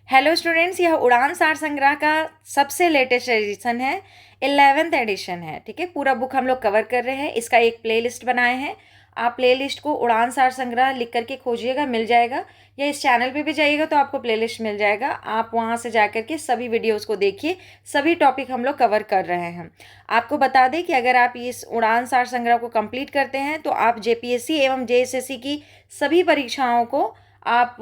Hello students, यह उड़ान सार संग्रह का सबसे लेटेस्ट एडिशन है, 11th एडिशन है। ठीक है, पूरा बुक हम लोग कवर कर रहे हैं। इसका एक प्लेलिस्ट बनाए हैं। आप प्लेलिस्ट को उड़ान सार संग्रह लिख करके खोजिएगा, मिल जाएगा, या इस चैनल पे भी जाइएगा तो आपको प्लेलिस्ट मिल जाएगा। आप वहाँ से जा करके सभी वीडियोस को देखिए, सभी टॉपिक हम लोग कवर कर रहे हैं। आपको बता दें कि अगर आप इस उड़ान सार संग्रह को कंप्लीट करते हैं तो आप जेपीएससी एवं जेएसएससी की सभी परीक्षाओं को आप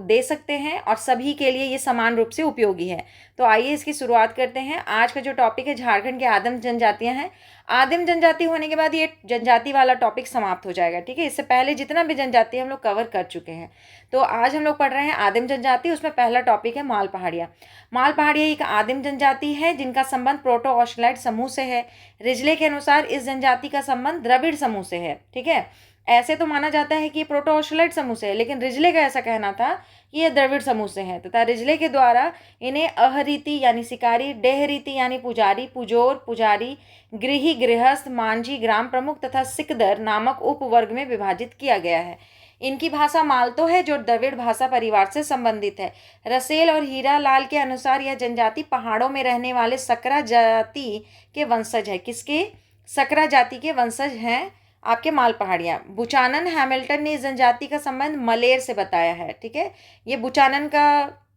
दे सकते हैं और सभी के लिए ये समान रूप से उपयोगी है। तो आइए इसकी शुरुआत करते हैं। आज का जो टॉपिक है, झारखंड के आदिम जनजातियां हैं। आदिम जनजाति होने के बाद ये जनजाति वाला टॉपिक समाप्त हो जाएगा। ठीक है, इससे पहले जितना भी जनजाति हम लोग कवर कर चुके हैं। तो आज हम लोग पढ़ रहे हैं आदिम जनजाति। उसमें पहला टॉपिक है माल पहाड़िया। माल पहाड़िया एक आदिम जनजाति है जिनका संबंध प्रोटो ऑस्ट्रेलाइड समूह से है। रिजले के अनुसार इस जनजाति का संबंध द्रविड़ समूह से है। ठीक है, ऐसे तो माना जाता है कि ये प्रोटो ऑस्ट्रेलाइड समूह से है, लेकिन रिजले का ऐसा कहना था कि ये द्रविड़ समूह से है तथा रिजले के द्वारा इन्हें अहरीति यानी शिकारी, डेहरीति यानी पुजारी, पुजोर पुजारी, गृही गृहस्थ, मांझी ग्राम प्रमुख तथा सिकदर नामक उपवर्ग में विभाजित किया गया है। इनकी भाषा मालतो है जो द्रविड़ भाषा परिवार से संबंधित है। रसेल और हीरा लाल के अनुसार यह जनजाति पहाड़ों में रहने वाले सकरा जाति के वंशज है। किसके? सकरा जाति के वंशज हैं आपके माल पहाड़ियाँ। बुचानन हैमिल्टन ने इस जनजाति का संबंध मलेर से बताया है। ठीक है, ये बुचानन का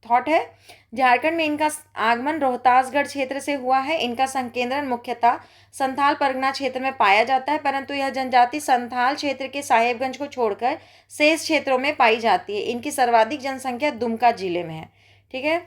थॉट है। झारखंड में इनका आगमन रोहतासगढ़ क्षेत्र से हुआ है। इनका संकेंद्रण मुख्यतः संथाल परगना क्षेत्र में पाया जाता है, परंतु यह जनजाति संथाल क्षेत्र के साहेबगंज को छोड़कर शेष क्षेत्रों में पाई जाती है। इनकी सर्वाधिक जनसंख्या दुमका जिले में है। ठीक है,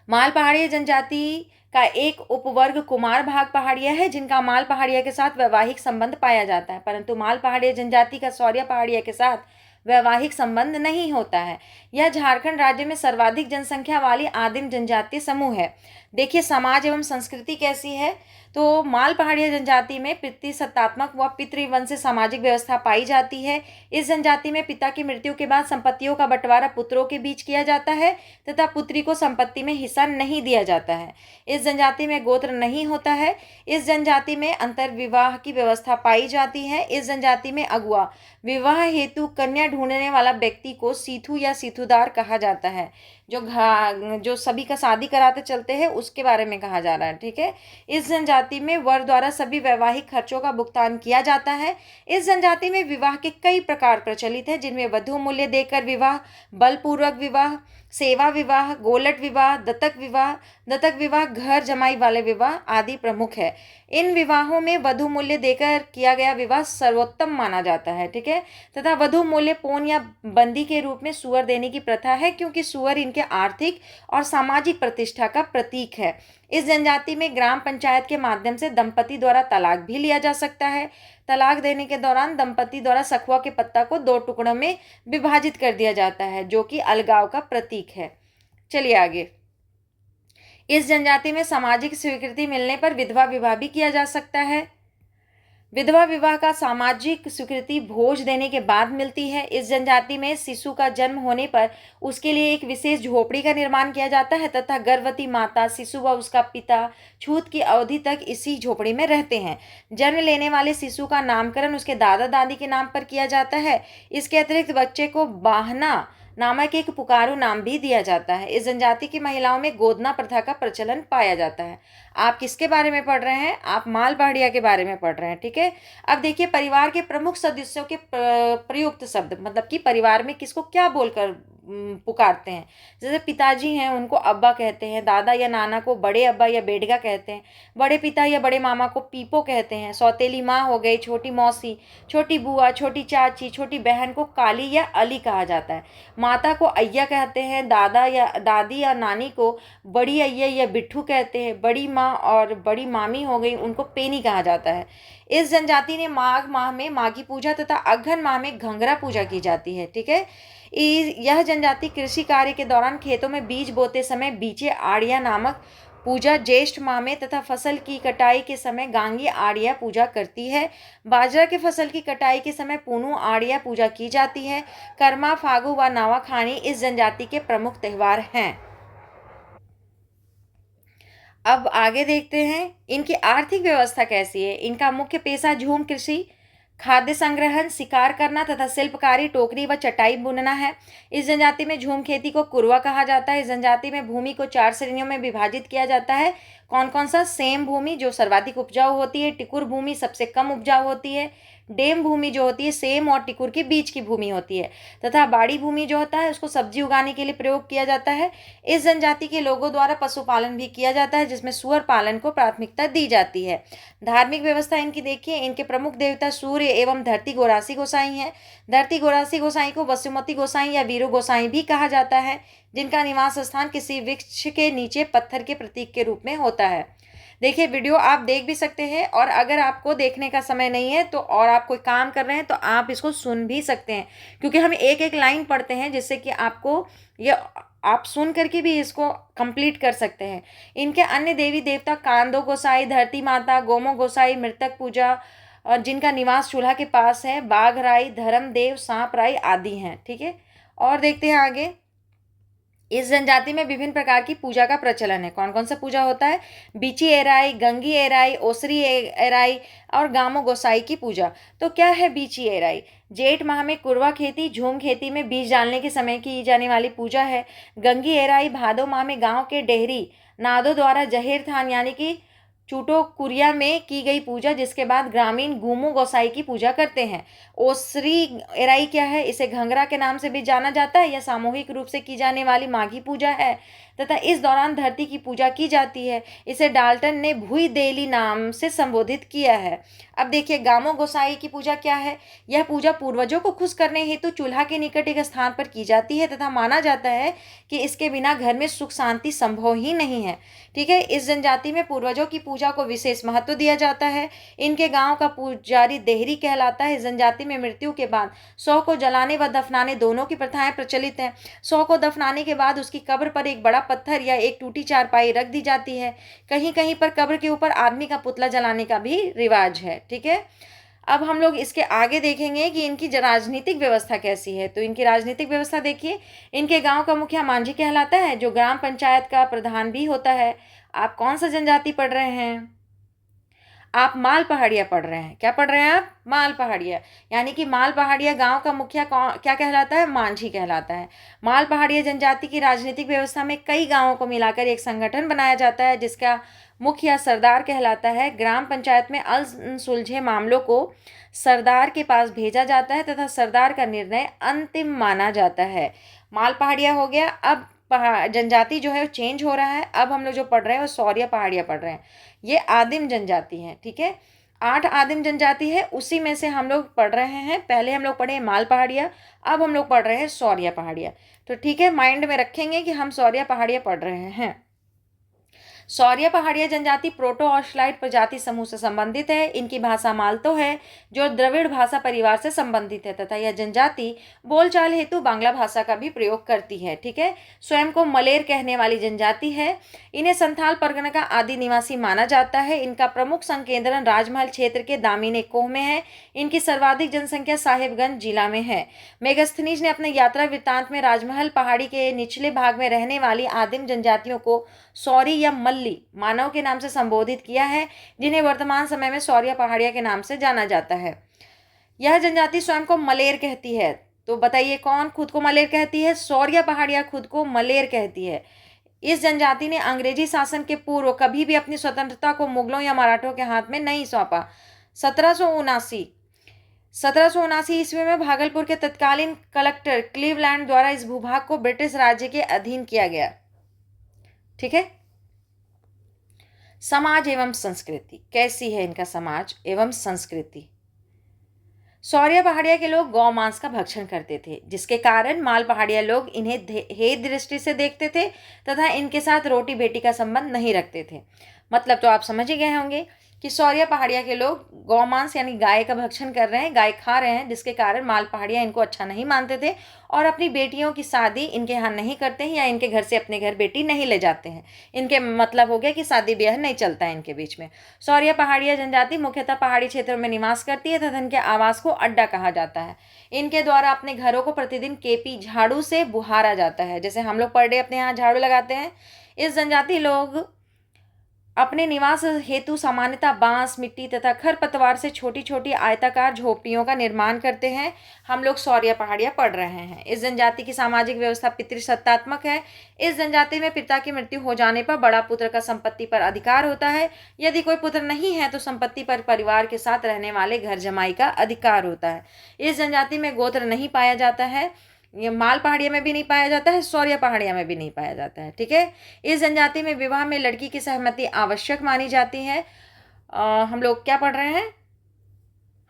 माल पहाड़िया जनजाति का एक उपवर्ग कुमार भाग पहाड़िया है जिनका माल पहाड़िया के साथ वैवाहिक संबंध पाया जाता है, परंतु माल पहाड़िया जनजाति का सौर्या पहाड़िया के साथ वैवाहिक संबंध नहीं होता है। यह झारखंड राज्य में सर्वाधिक जनसंख्या वाली आदिम जनजातीय समूह है। देखिए समाज एवं संस्कृति कैसी है। तो माल पहाड़िया जनजाति में पितृसत्तात्मक व पितृवंशी सामाजिक व्यवस्था पाई जाती है। इस जनजाति में पिता की मृत्यु के बाद संपत्तियों का बंटवारा पुत्रों के बीच किया जाता है तथा पुत्री को संपत्ति में हिस्सा नहीं दिया जाता है। इस जनजाति में गोत्र नहीं होता है। इस जनजाति में अंतर्विवाह की व्यवस्था पाई जाती है। इस जनजाति में अगुआ, विवाह हेतु कन्या ढूंढने वाला व्यक्ति को सीथू या सीथुदार कहा जाता है। जो सभी का शादी कराते चलते हैं उसके बारे में कहा जा रहा है। ठीक है, इस जनजाति में वर द्वारा सभी वैवाहिक खर्चों का भुगतान किया जाता है। इस जनजाति में विवाह के कई प्रकार प्रचलित हैं, जिनमें वधु मूल्य देकर विवाह, बलपूर्वक विवाह, सेवा विवाह, गोलट विवाह, दत्तक विवाह, घर जमाई वाले विवाह आदि प्रमुख है। इन विवाहों में वधु मूल्य देकर किया गया विवाह सर्वोत्तम माना जाता है। ठीक है, तथा वधु मूल्य पौन या बंदी के रूप में सुअर देने की प्रथा है, क्योंकि सुअर इनके आर्थिक और सामाजिक प्रतिष्ठा का प्रतीक है। इस जनजाति में ग्राम पंचायत के माध्यम से दंपति द्वारा तलाक भी लिया जा सकता है। तलाक देने के दौरान दंपति द्वारा सखुआ के पत्ता को 2 टुकड़ों में विभाजित कर दिया जाता है, जो कि अलगाव का प्रतीक है। चलिए आगे। इस जनजाति में सामाजिक स्वीकृति मिलने पर विधवा विवाह भी किया जा सकता है। विधवा विवाह का सामाजिक स्वीकृति भोज देने के बाद मिलती है। इस जनजाति में शिशु का जन्म होने पर उसके लिए एक विशेष झोपड़ी का निर्माण किया जाता है तथा गर्भवती माता, शिशु व उसका पिता छूत की अवधि तक इसी झोपड़ी में रहते हैं। जन्म लेने वाले शिशु का नामकरण उसके दादा दादी के नाम पर किया जाता है। इसके अतिरिक्त बच्चे को बाहना नामक एक पुकारू नाम भी दिया जाता है। इस जनजाति की महिलाओं में गोदना प्रथा का प्रचलन पाया जाता है। आप किसके बारे में पढ़ रहे हैं? आप माल पहाड़िया के बारे में पढ़ रहे हैं। ठीक है, अब देखिए परिवार के प्रमुख सदस्यों के प्रयुक्त शब्द, मतलब कि परिवार में किसको क्या बोलकर पुकारते हैं। जैसे पिताजी हैं उनको अब्बा कहते हैं, दादा या नाना को बड़े अब्बा या बेडगा कहते हैं, बड़े पिता या बड़े मामा को पीपो कहते हैं, सौतेली माँ हो गई छोटी मौसी, छोटी बुआ, छोटी चाची, छोटी बहन को काली या अली कहा जाता है। माता को अय्या कहते हैं, दादा या दादी या नानी को बड़ी अय्या या बिट्ठू कहते हैं, बड़ी माँ और बड़ी मामी हो गई उनको पेनी कहा जाता है। इस जनजाति ने माघ माह में माघी पूजा तथा अघन माह में घंघरा पूजा की जाती है। ठीक है, यह जनजाति कृषि कार्य के दौरान खेतों में बीज बोते समय बीचे आड़िया नामक पूजा ज्येष्ठ माह में तथा फसल की कटाई के समय गांगी आड़िया पूजा करती है। बाजरा के फसल की कटाई के समय पूनू आड़िया पूजा की जाती है। कर्मा, फागु व नवाखानी इस जनजाति के प्रमुख त्योहार हैं। अब आगे देखते हैं इनकी आर्थिक व्यवस्था कैसी है। इनका मुख्य पेशा झूम कृषि खाद्य संग्रहण, शिकार करना तथा शिल्पकारी, टोकरी व चटाई बुनना है। इस जनजाति में झूम खेती को कुरवा कहा जाता है। इस जनजाति में भूमि को 4 श्रेणियों में विभाजित किया जाता है। कौन कौन सा? सेम भूमि जो सर्वाधिक उपजाऊ होती है, टिकुर भूमि सबसे कम उपजाऊ होती है, डेम भूमि जो होती है सेम और टिकुर के बीच की भूमि होती है, तथा बाड़ी भूमि जो होता है उसको सब्जी उगाने के लिए प्रयोग किया जाता है। इस जनजाति के लोगों द्वारा पशुपालन भी किया जाता है, जिसमें सूअर पालन को प्राथमिकता दी जाती है। धार्मिक व्यवस्था इनकी देखिए, इनके प्रमुख देवता सूर्य एवं धरती गोरासी गोसाई हैं। धरती गोरासी गोसाई को वसुमती गोसाई या वीरू गोसाई भी कहा जाता है, जिनका निवास स्थान किसी वृक्ष के नीचे पत्थर के प्रतीक के रूप में होता है। देखिए, वीडियो आप देख भी सकते हैं, और अगर आपको देखने का समय नहीं है तो और आप कोई काम कर रहे हैं तो आप इसको सुन भी सकते हैं, क्योंकि हम एक एक लाइन पढ़ते हैं जिससे कि आपको ये आप सुन करके भी इसको कंप्लीट कर सकते हैं। इनके अन्य देवी देवता कांदो गोसाई, धरती माता, गोमो गोसाई, मृतक पूजा, और जिनका निवास चूल्हा के पास है, बाघ राई, धर्मदेव, सांप राई आदि हैं। ठीक है, और देखते हैं आगे। इस जनजाति में विभिन्न प्रकार की पूजा का प्रचलन है। कौन कौन सा पूजा होता है? बीची एराई, गंगी एराई, ओसरी एराई और गामो गोसाई की पूजा। तो क्या है बीची एराई? जेठ माह में कुरवा खेती, झूम खेती में बीज डालने के समय की जाने वाली पूजा है। गंगी एराई भादो माह में गांव के डेहरी नादों द्वारा जहेर थान यानी कि चूटो कुरिया में की गई पूजा, जिसके बाद ग्रामीण गुमो गोसाई की पूजा करते हैं। ओसरी एराई क्या है? इसे घंगरा के नाम से भी जाना जाता है, यह सामूहिक रूप से की जाने वाली माघी पूजा है तथा इस दौरान धरती की पूजा की जाती है। इसे डाल्टन ने भुई देली नाम से संबोधित किया है। अब देखिए, गामो गोसाई की पूजा क्या है? यह पूजा पूर्वजों को खुश करने हेतु चूल्हा के निकट एक स्थान पर की जाती है तथा माना जाता है कि इसके बिना घर में सुख शांति संभव ही नहीं है। ठीक है, इस जनजाति में पूर्वजों की पूजा को विशेष महत्व दिया जाता है। इनके गांव का पुजारी देहरी कहलाता है। इस जनजाति में मृत्यु के बाद शव को जलाने व दफनाने दोनों की प्रथाएं प्रचलित हैं। शव को दफनाने के बाद उसकी कब्र पर एक बड़ा पत्थर या एक टूटी चारपाई रख दी जाती है। कहीं कहीं पर कब्र के ऊपर आदमी का पुतला जलाने का भी रिवाज है। ठीक है, अब हम लोग इसके आगे देखेंगे कि इनकी राजनीतिक व्यवस्था कैसी है। तो इनकी राजनीतिक व्यवस्था देखिए, इनके गांव का मुखिया मांझी कहलाता है, जो ग्राम पंचायत का प्रधान भी होता है। आप कौन सा जनजाति पढ़ रहे हैं? आप माल पहाड़िया पढ़ रहे हैं। क्या पढ़ रहे हैं आप? माल पहाड़िया। यानी कि माल पहाड़िया गांव का मुखिया क्या कहलाता है? मांझी कहलाता है। माल पहाड़िया जनजाति की राजनीतिक व्यवस्था में कई गांवों को मिलाकर एक संगठन बनाया जाता है, जिसका मुखिया सरदार कहलाता है। ग्राम पंचायत में अनसुलझे मामलों को सरदार के पास भेजा जाता है तथा सरदार का निर्णय अंतिम माना जाता है। माल पहाड़िया हो गया। अब जनजाति जो है वो चेंज हो रहा है। अब हम लोग जो पढ़ रहे हैं वो सौर्य पहाड़िया पढ़ रहे हैं। ये आदिम जनजाति है। ठीक है, 8 आदिम जनजाति है, उसी में से हम लोग पढ़ रहे हैं। पहले हम लोग पढ़े माल पहाड़िया, अब हम लोग पढ़ रहे हैं सौर्य पहाड़िया। तो ठीक है, माइंड में रखेंगे कि हम सौर्य पहाड़िया पढ़ रहे हैं। सौर्य पहाड़िया जनजाति प्रोटो ऑस्ट्रेलाइड प्रजाति समूह से संबंधित है। इनकी भाषा मालतो है, जो द्रविड़ भाषा परिवार से संबंधित है तथा यह जनजाति बोलचाल हेतु बांग्ला भाषा का भी प्रयोग करती है। ठीक है, स्वयं को मलेर कहने वाली जनजाति है। इन्हें संथाल परगना का आदि निवासी माना जाता है। इनका प्रमुख संकेंद्रण राजमहल क्षेत्र के दामिनी कोह में है। इनकी सर्वाधिक जनसंख्या साहिबगंज जिला में है। मेगास्थनीज ने अपने यात्रा वृत्तांत में राजमहल पहाड़ी के निचले भाग में रहने वाली आदिम जनजातियों को सौरी या मल्ली मानव के नाम से संबोधित किया है, जिन्हें वर्तमान समय में सौर्य पहाड़िया के नाम से जाना जाता है। यह जनजाति स्वयं को मलेर कहती है। तो बताइए, कौन खुद को मलेर कहती है? सौर्य पहाड़िया खुद को मलेर कहती है। इस जनजाति ने अंग्रेजी शासन के पूर्व कभी भी अपनी स्वतंत्रता को मुगलों या मराठों के हाथ में नहीं सौंपा। 1779 ईस्वी में भागलपुर के तत्कालीन कलेक्टर क्लीवलैंड द्वारा इस भूभाग को ब्रिटिश राज्य के अधीन किया गया। ठीक है, समाज एवं संस्कृति कैसी है? इनका समाज एवं संस्कृति, सौर्य पहाड़िया के लोग गौ मांस का भक्षण करते थे, जिसके कारण माल पहाड़िया लोग इन्हें हेय दृष्टि से देखते थे तथा इनके साथ रोटी बेटी का संबंध नहीं रखते थे। मतलब तो आप समझ ही गए होंगे कि सौर्य पहाड़िया के लोग गौ मांस यानी गाय का भक्षण कर रहे हैं, गाय खा रहे हैं, जिसके कारण माल पहाड़िया इनको अच्छा नहीं मानते थे और अपनी बेटियों की शादी इनके यहाँ नहीं करते हैं या इनके घर से अपने घर बेटी नहीं ले जाते हैं। इनके मतलब हो गया कि शादी ब्याह नहीं चलता है इनके बीच में। सौर्य पहाड़िया जनजाति मुख्यतः पहाड़ी क्षेत्रों में निवास करती है तथा इनके आवास को अड्डा कहा जाता है। इनके द्वारा अपने घरों को प्रतिदिन केपी झाड़ू से बुहारा जाता है, जैसे हम लोग पर डे अपने यहाँ झाड़ू लगाते हैं। इस जनजाति लोग अपने निवास हेतु सामान्यतः बांस, मिट्टी तथा खरपतवार से छोटी छोटी आयताकार झोपड़ियों का निर्माण करते हैं। हम लोग सौर्या पहाड़ियाँ पढ़ रहे हैं। इस जनजाति की सामाजिक व्यवस्था पितृसत्तात्मक है। इस जनजाति में पिता की मृत्यु हो जाने पर बड़ा पुत्र का संपत्ति पर अधिकार होता है। यदि कोई पुत्र नहीं है तो संपत्ति पर परिवार के साथ रहने वाले घर जमाई का अधिकार होता है। इस जनजाति में गोत्र नहीं पाया जाता है। ये माल पहाड़िया में भी नहीं पाया जाता है, सौर्या पहाड़िया में भी नहीं पाया जाता है। ठीक है। इस जनजाति में विवाह में लड़की की सहमति आवश्यक मानी जाती है। हम लोग क्या पढ़ रहे हैं?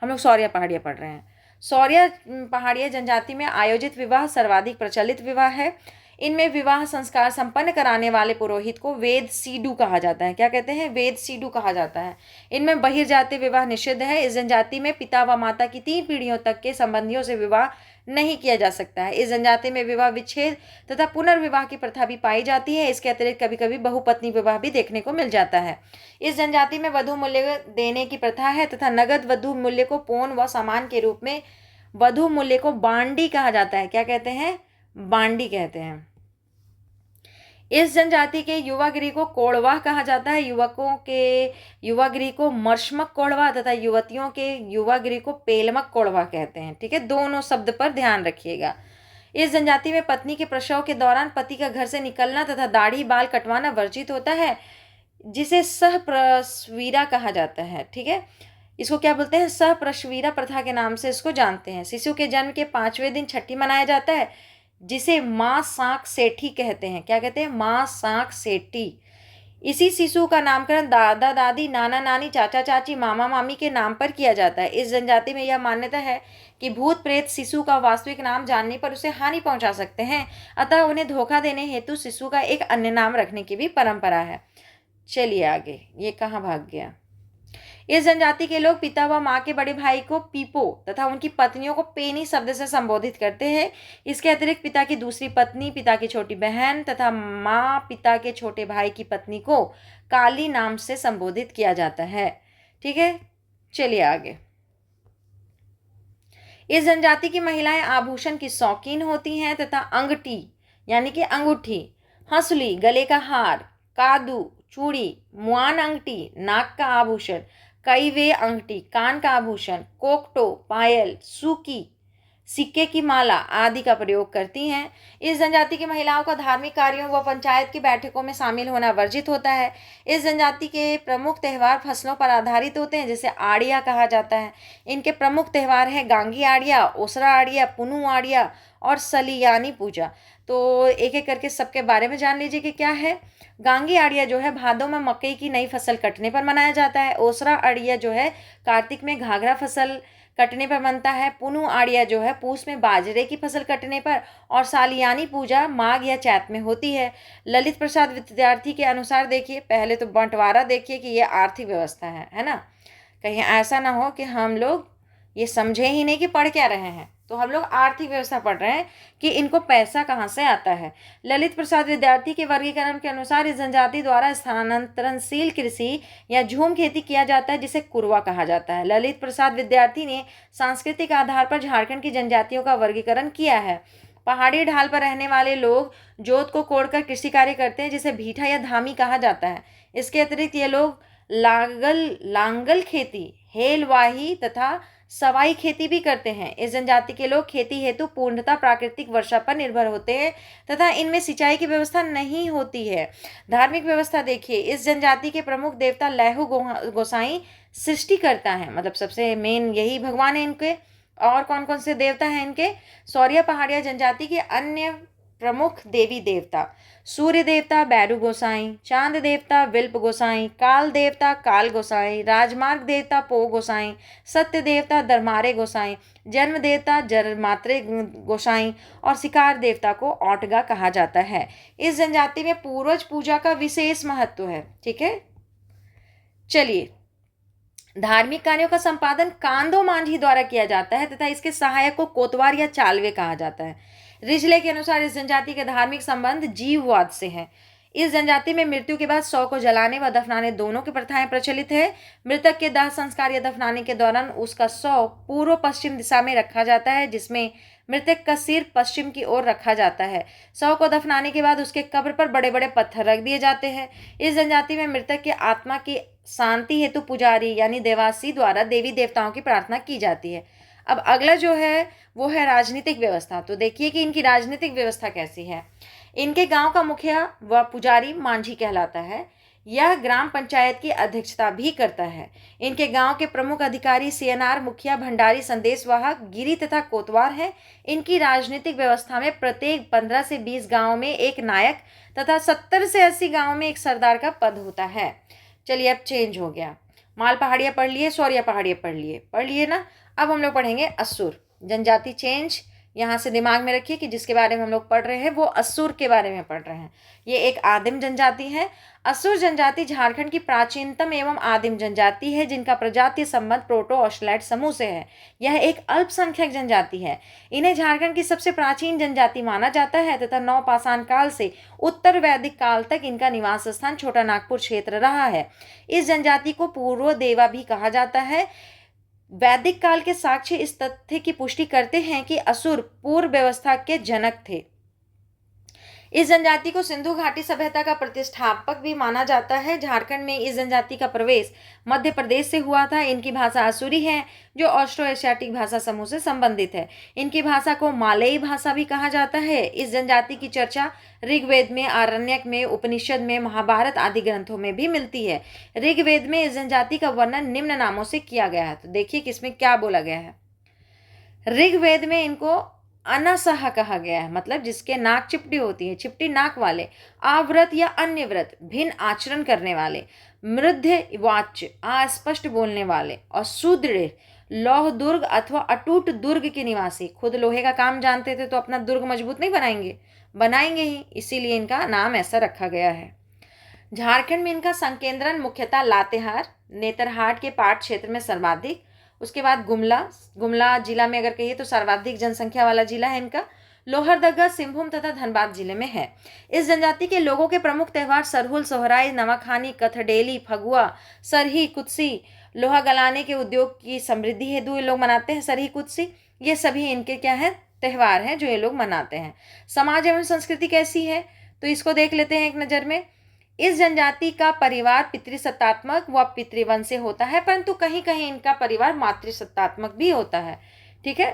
हम लोग सौर्या पहाड़िया पढ़ रहे हैं। सौर्या पहाड़िया जनजाति में आयोजित विवाह सर्वाधिक प्रचलित विवाह है। इनमें विवाह संस्कार संपन्न कराने वाले पुरोहित को वेद सीडू कहा जाता है। क्या कहते हैं? वेद सीडू कहा जाता है। इनमें बहिर्जातीय विवाह निषिद्ध है। इस जनजाति में पिता व माता की 3 पीढ़ियों तक के संबंधियों से विवाह नहीं किया जा सकता है। इस जनजाति में विवाह विच्छेद तथा पुनर्विवाह की प्रथा भी पाई जाती है। इसके अतिरिक्त कभी कभी बहुपत्नी विवाह भी देखने को मिल जाता है। इस जनजाति में वधु मूल्य देने की प्रथा है तथा नगद वधु मूल्य को पौन व सामान के रूप में वधु मूल्य को बांडी कहा जाता है। क्या कहते हैं? बांडी कहते हैं। इस जनजाति के युवागिरी को कोड़वा कहा जाता है। युवकों के युवागिरी को मर्शमक कोड़वा तथा युवतियों के युवागिरी को पेलमक कोड़वा कहते हैं। ठीक है, दोनों शब्द पर ध्यान रखिएगा। इस जनजाति में पत्नी के प्रसव के दौरान पति का घर से निकलना तथा दाढ़ी बाल कटवाना वर्जित होता है, जिसे सहप्रसवीरा कहा जाता है। ठीक है, इसको क्या बोलते हैं? सहप्रसवीरा प्रथा के नाम से इसको जानते हैं। शिशु के जन्म के 5वें दिन छठी मनाया जाता है, जिसे माँ सांक सेठी कहते हैं। क्या कहते हैं? माँ सांक सेठी। इसी शिशु का नामकरण दादा दादी, नाना नानी, चाचा चाची, मामा मामी के नाम पर किया जाता है। इस जनजाति में यह मान्यता है कि भूत प्रेत शिशु का वास्तविक नाम जानने पर उसे हानि पहुंचा सकते हैं, अतः उन्हें धोखा देने हेतु शिशु का एक अन्य नाम रखने की भी परंपरा है। चलिए आगे, ये कहाँ भाग गया? इस जनजाति के लोग पिता व माँ के बड़े भाई को पीपो तथा उनकी पत्नियों को पेनी शब्द से संबोधित करते हैं। इसके अतिरिक्त पिता की दूसरी पत्नी, पिता की छोटी बहन तथा माँ पिता के छोटे भाई की पत्नी को काली नाम से संबोधित किया जाता है। ठीक है, चलिए आगे। इस जनजाति की महिलाएं आभूषण की शौकीन होती हैं तथा अंगठी यानी कि अंगूठी, हंसुली, गले का हार, कादू, चूड़ी, मुआन अंगठी, नाक का आभूषण, कई वे अंगठी, कान का आभूषण, कोकटो, पायल, सूकी, सिक्के की माला आदि का प्रयोग करती हैं। इस जनजाति की महिलाओं का धार्मिक कार्यों व पंचायत की बैठकों में शामिल होना वर्जित होता है। इस जनजाति के प्रमुख त्यौहार फसलों पर आधारित होते हैं, जिसे आड़िया कहा जाता है। इनके प्रमुख त्यौहार हैं गांगी आड़िया, ओसरा आड़िया, पुनू आड़िया और सलियानी पूजा। तो एक एक करके सबके बारे में जान लीजिए कि क्या है। गांगी आड़िया जो है भादों में मकई की नई फसल कटने पर मनाया जाता है। ओसरा आड़िया जो है कार्तिक में घाघरा फसल कटने पर बनता है। पुनू आड़िया जो है पूस में बाजरे की फसल कटने पर, और सालियानी पूजा माघ या चैत में होती है। ललित प्रसाद विद्यार्थी के अनुसार देखिए, पहले तो बंटवारा देखिए कि ये आर्थिक व्यवस्था है ना। कहीं ऐसा ना हो कि हम लोग ये समझे ही नहीं कि पढ़ क्या रहे हैं, तो हम लोग आर्थिक व्यवस्था पढ़ रहे हैं कि इनको पैसा कहाँ से आता है। ललित प्रसाद विद्यार्थी के वर्गीकरण के अनुसार इस जनजाति द्वारा स्थानांतरणशील कृषि या झूम खेती किया जाता है, जिसे कुरवा कहा जाता है। ललित प्रसाद विद्यार्थी ने सांस्कृतिक आधार पर झारखंड की जनजातियों का वर्गीकरण किया है। पहाड़ी ढाल पर रहने वाले लोग जोत को कोड़कर कृषि कार्य करते हैं, जिसे भीठा या धामी कहा जाता है। इसके अतिरिक्त ये लोग लांगल खेती, हेलवाही तथा सवाई खेती भी करते हैं। इस जनजाति के लोग खेती हेतु पूर्णतः प्राकृतिक वर्षा पर निर्भर होते हैं तथा इनमें सिंचाई की व्यवस्था नहीं होती है। धार्मिक व्यवस्था देखिए, इस जनजाति के प्रमुख देवता लैहू गोसाई सृष्टि करता है, मतलब सबसे मेन यही भगवान है इनके। और कौन कौन से देवता हैं इनके? सौर्या पहाड़िया जनजाति के अन्य प्रमुख देवी देवता सूर्य देवता बैरू गोसाई, चांद देवता विल्प गोसाई, काल देवता काल गोसाई, राजमार्ग देवता पो गोसाई, सत्य देवता दरमारे गोसाई, जन्म देवता जरमात्रे गोसाई और शिकार देवता को औटगा कहा जाता है। इस जनजाति में पूर्वज पूजा का विशेष महत्व है। ठीक है, चलिए। धार्मिक कार्यों का संपादन कांदो मांझी द्वारा किया जाता है तथा इसके सहायक को कोतवार या चालवे कहा जाता है। रिजले के अनुसार इस जनजाति के धार्मिक संबंध जीववाद से है। इस जनजाति में मृत्यु के बाद शव को जलाने व दफनाने दोनों की प्रथाएं प्रचलित है। मृतक के दाह संस्कार या दफनाने के दौरान उसका शव पूर्व पश्चिम दिशा में रखा जाता है, जिसमें मृतक का सिर पश्चिम की ओर रखा जाता है। शव को दफनाने के बाद उसके कब्र पर बड़े बड़े पत्थर रख दिए जाते हैं। इस जनजाति में मृतक की आत्मा की शांति हेतु पुजारी यानी देवासी द्वारा देवी देवताओं की प्रार्थना की जाती है। अब अगला जो है वो है राजनीतिक व्यवस्था। तो देखिए कि इनकी राजनीतिक व्यवस्था कैसी है। इनके गांव का मुखिया व पुजारी मांझी कहलाता है। यह ग्राम पंचायत की अध्यक्षता भी करता है। इनके गांव के प्रमुख अधिकारी सीएनआर, मुखिया, भंडारी, संदेशवाहक, गिरी तथा कोतवाल हैं। इनकी राजनीतिक व्यवस्था में प्रत्येक 15 से 20 गांव में एक नायक तथा 70 से 80 गांव में एक सरदार का पद होता है। चलिए अब चेंज हो गया। माल पहाड़ियाँ पढ़ लिए, शौर्य पहाड़ियाँ पढ़ लिए ना। अब हम लोग पढ़ेंगे असुर जनजाति। चेंज यहाँ से दिमाग में रखिए कि जिसके बारे में हम लोग पढ़ रहे हैं वो असुर के बारे में पढ़ रहे हैं। ये एक आदिम जनजाति है। असुर जनजाति झारखंड की प्राचीनतम एवं आदिम जनजाति है जिनका प्रजातीय संबंध प्रोटो ऑस्ट्रेलाइड समूह से है। यह एक अल्पसंख्यक जनजाति है। इन्हें झारखंड की सबसे प्राचीन जनजाति माना जाता है तथा नवपाषाण काल से उत्तर वैदिक काल तक इनका निवास स्थान छोटा नागपुर क्षेत्र रहा है। इस जनजाति को पूर्व देवा भी कहा जाता है। वैदिक काल के साक्ष्य इस तथ्य की पुष्टि करते हैं कि असुर पूर्व व्यवस्था के जनक थे। इस जनजाति को सिंधु घाटी सभ्यता का प्रतिष्ठापक भी माना जाता है। झारखंड में इस जनजाति का प्रवेश मध्य प्रदेश से हुआ था। इनकी भाषा असुरी है जो ऑस्ट्रो एशियाटिक भाषा समूह से संबंधित है। इनकी भाषा को मालई भाषा भी कहा जाता है। इस जनजाति की चर्चा ऋग्वेद में, आरण्यक में, उपनिषद में, महाभारत आदि ग्रंथों में भी मिलती है। ऋग्वेद में इस जनजाति का वर्णन निम्न नामों से किया गया है। तो देखिए किसमें क्या बोला गया है। ऋग्वेद में इनको अनसह कहा गया है, मतलब जिसके नाक चिपटी होती है, चिपटी नाक वाले, अव्रत या अन्य व्रत, भिन्न आचरण करने वाले, मृध्य वाच्य, अस्पष्ट बोलने वाले, और सुदृढ़, लौह दुर्ग अथवा अटूट दुर्ग के निवासी। खुद लोहे का काम जानते थे तो अपना दुर्ग मजबूत नहीं बनाएंगे ही, इसीलिए इनका नाम ऐसा रखा गया है। झारखंड में इनका संकेंद्रण मुख्यतः लातेहार, नेतरहाट के पाट क्षेत्र में सर्वाधिक, उसके बाद गुमला जिला में अगर कहिए तो सर्वाधिक जनसंख्या वाला जिला है इनका। लोहरदगा, सिंहभूम तथा धनबाद जिले में है। इस जनजाति के लोगों के प्रमुख त्योहार सरहुल, सोहराई, नवाखानी, कथडेली, फगुआ, सरही, कुत्सी, लोहा गलाने के उद्योग की समृद्धि हेतु ये लोग मनाते हैं सरही, कुत्सी। ये सभी इनके क्या है, त्यौहार हैं जो ये लोग मनाते हैं। समाज एवं संस्कृति कैसी है तो इसको देख लेते हैं एक नज़र में। इस जनजाति का परिवार पितृसत्तात्मक व पितृवंश से होता है, परंतु कहीं कहीं इनका परिवार मातृसत्तात्मक भी होता है। ठीक है।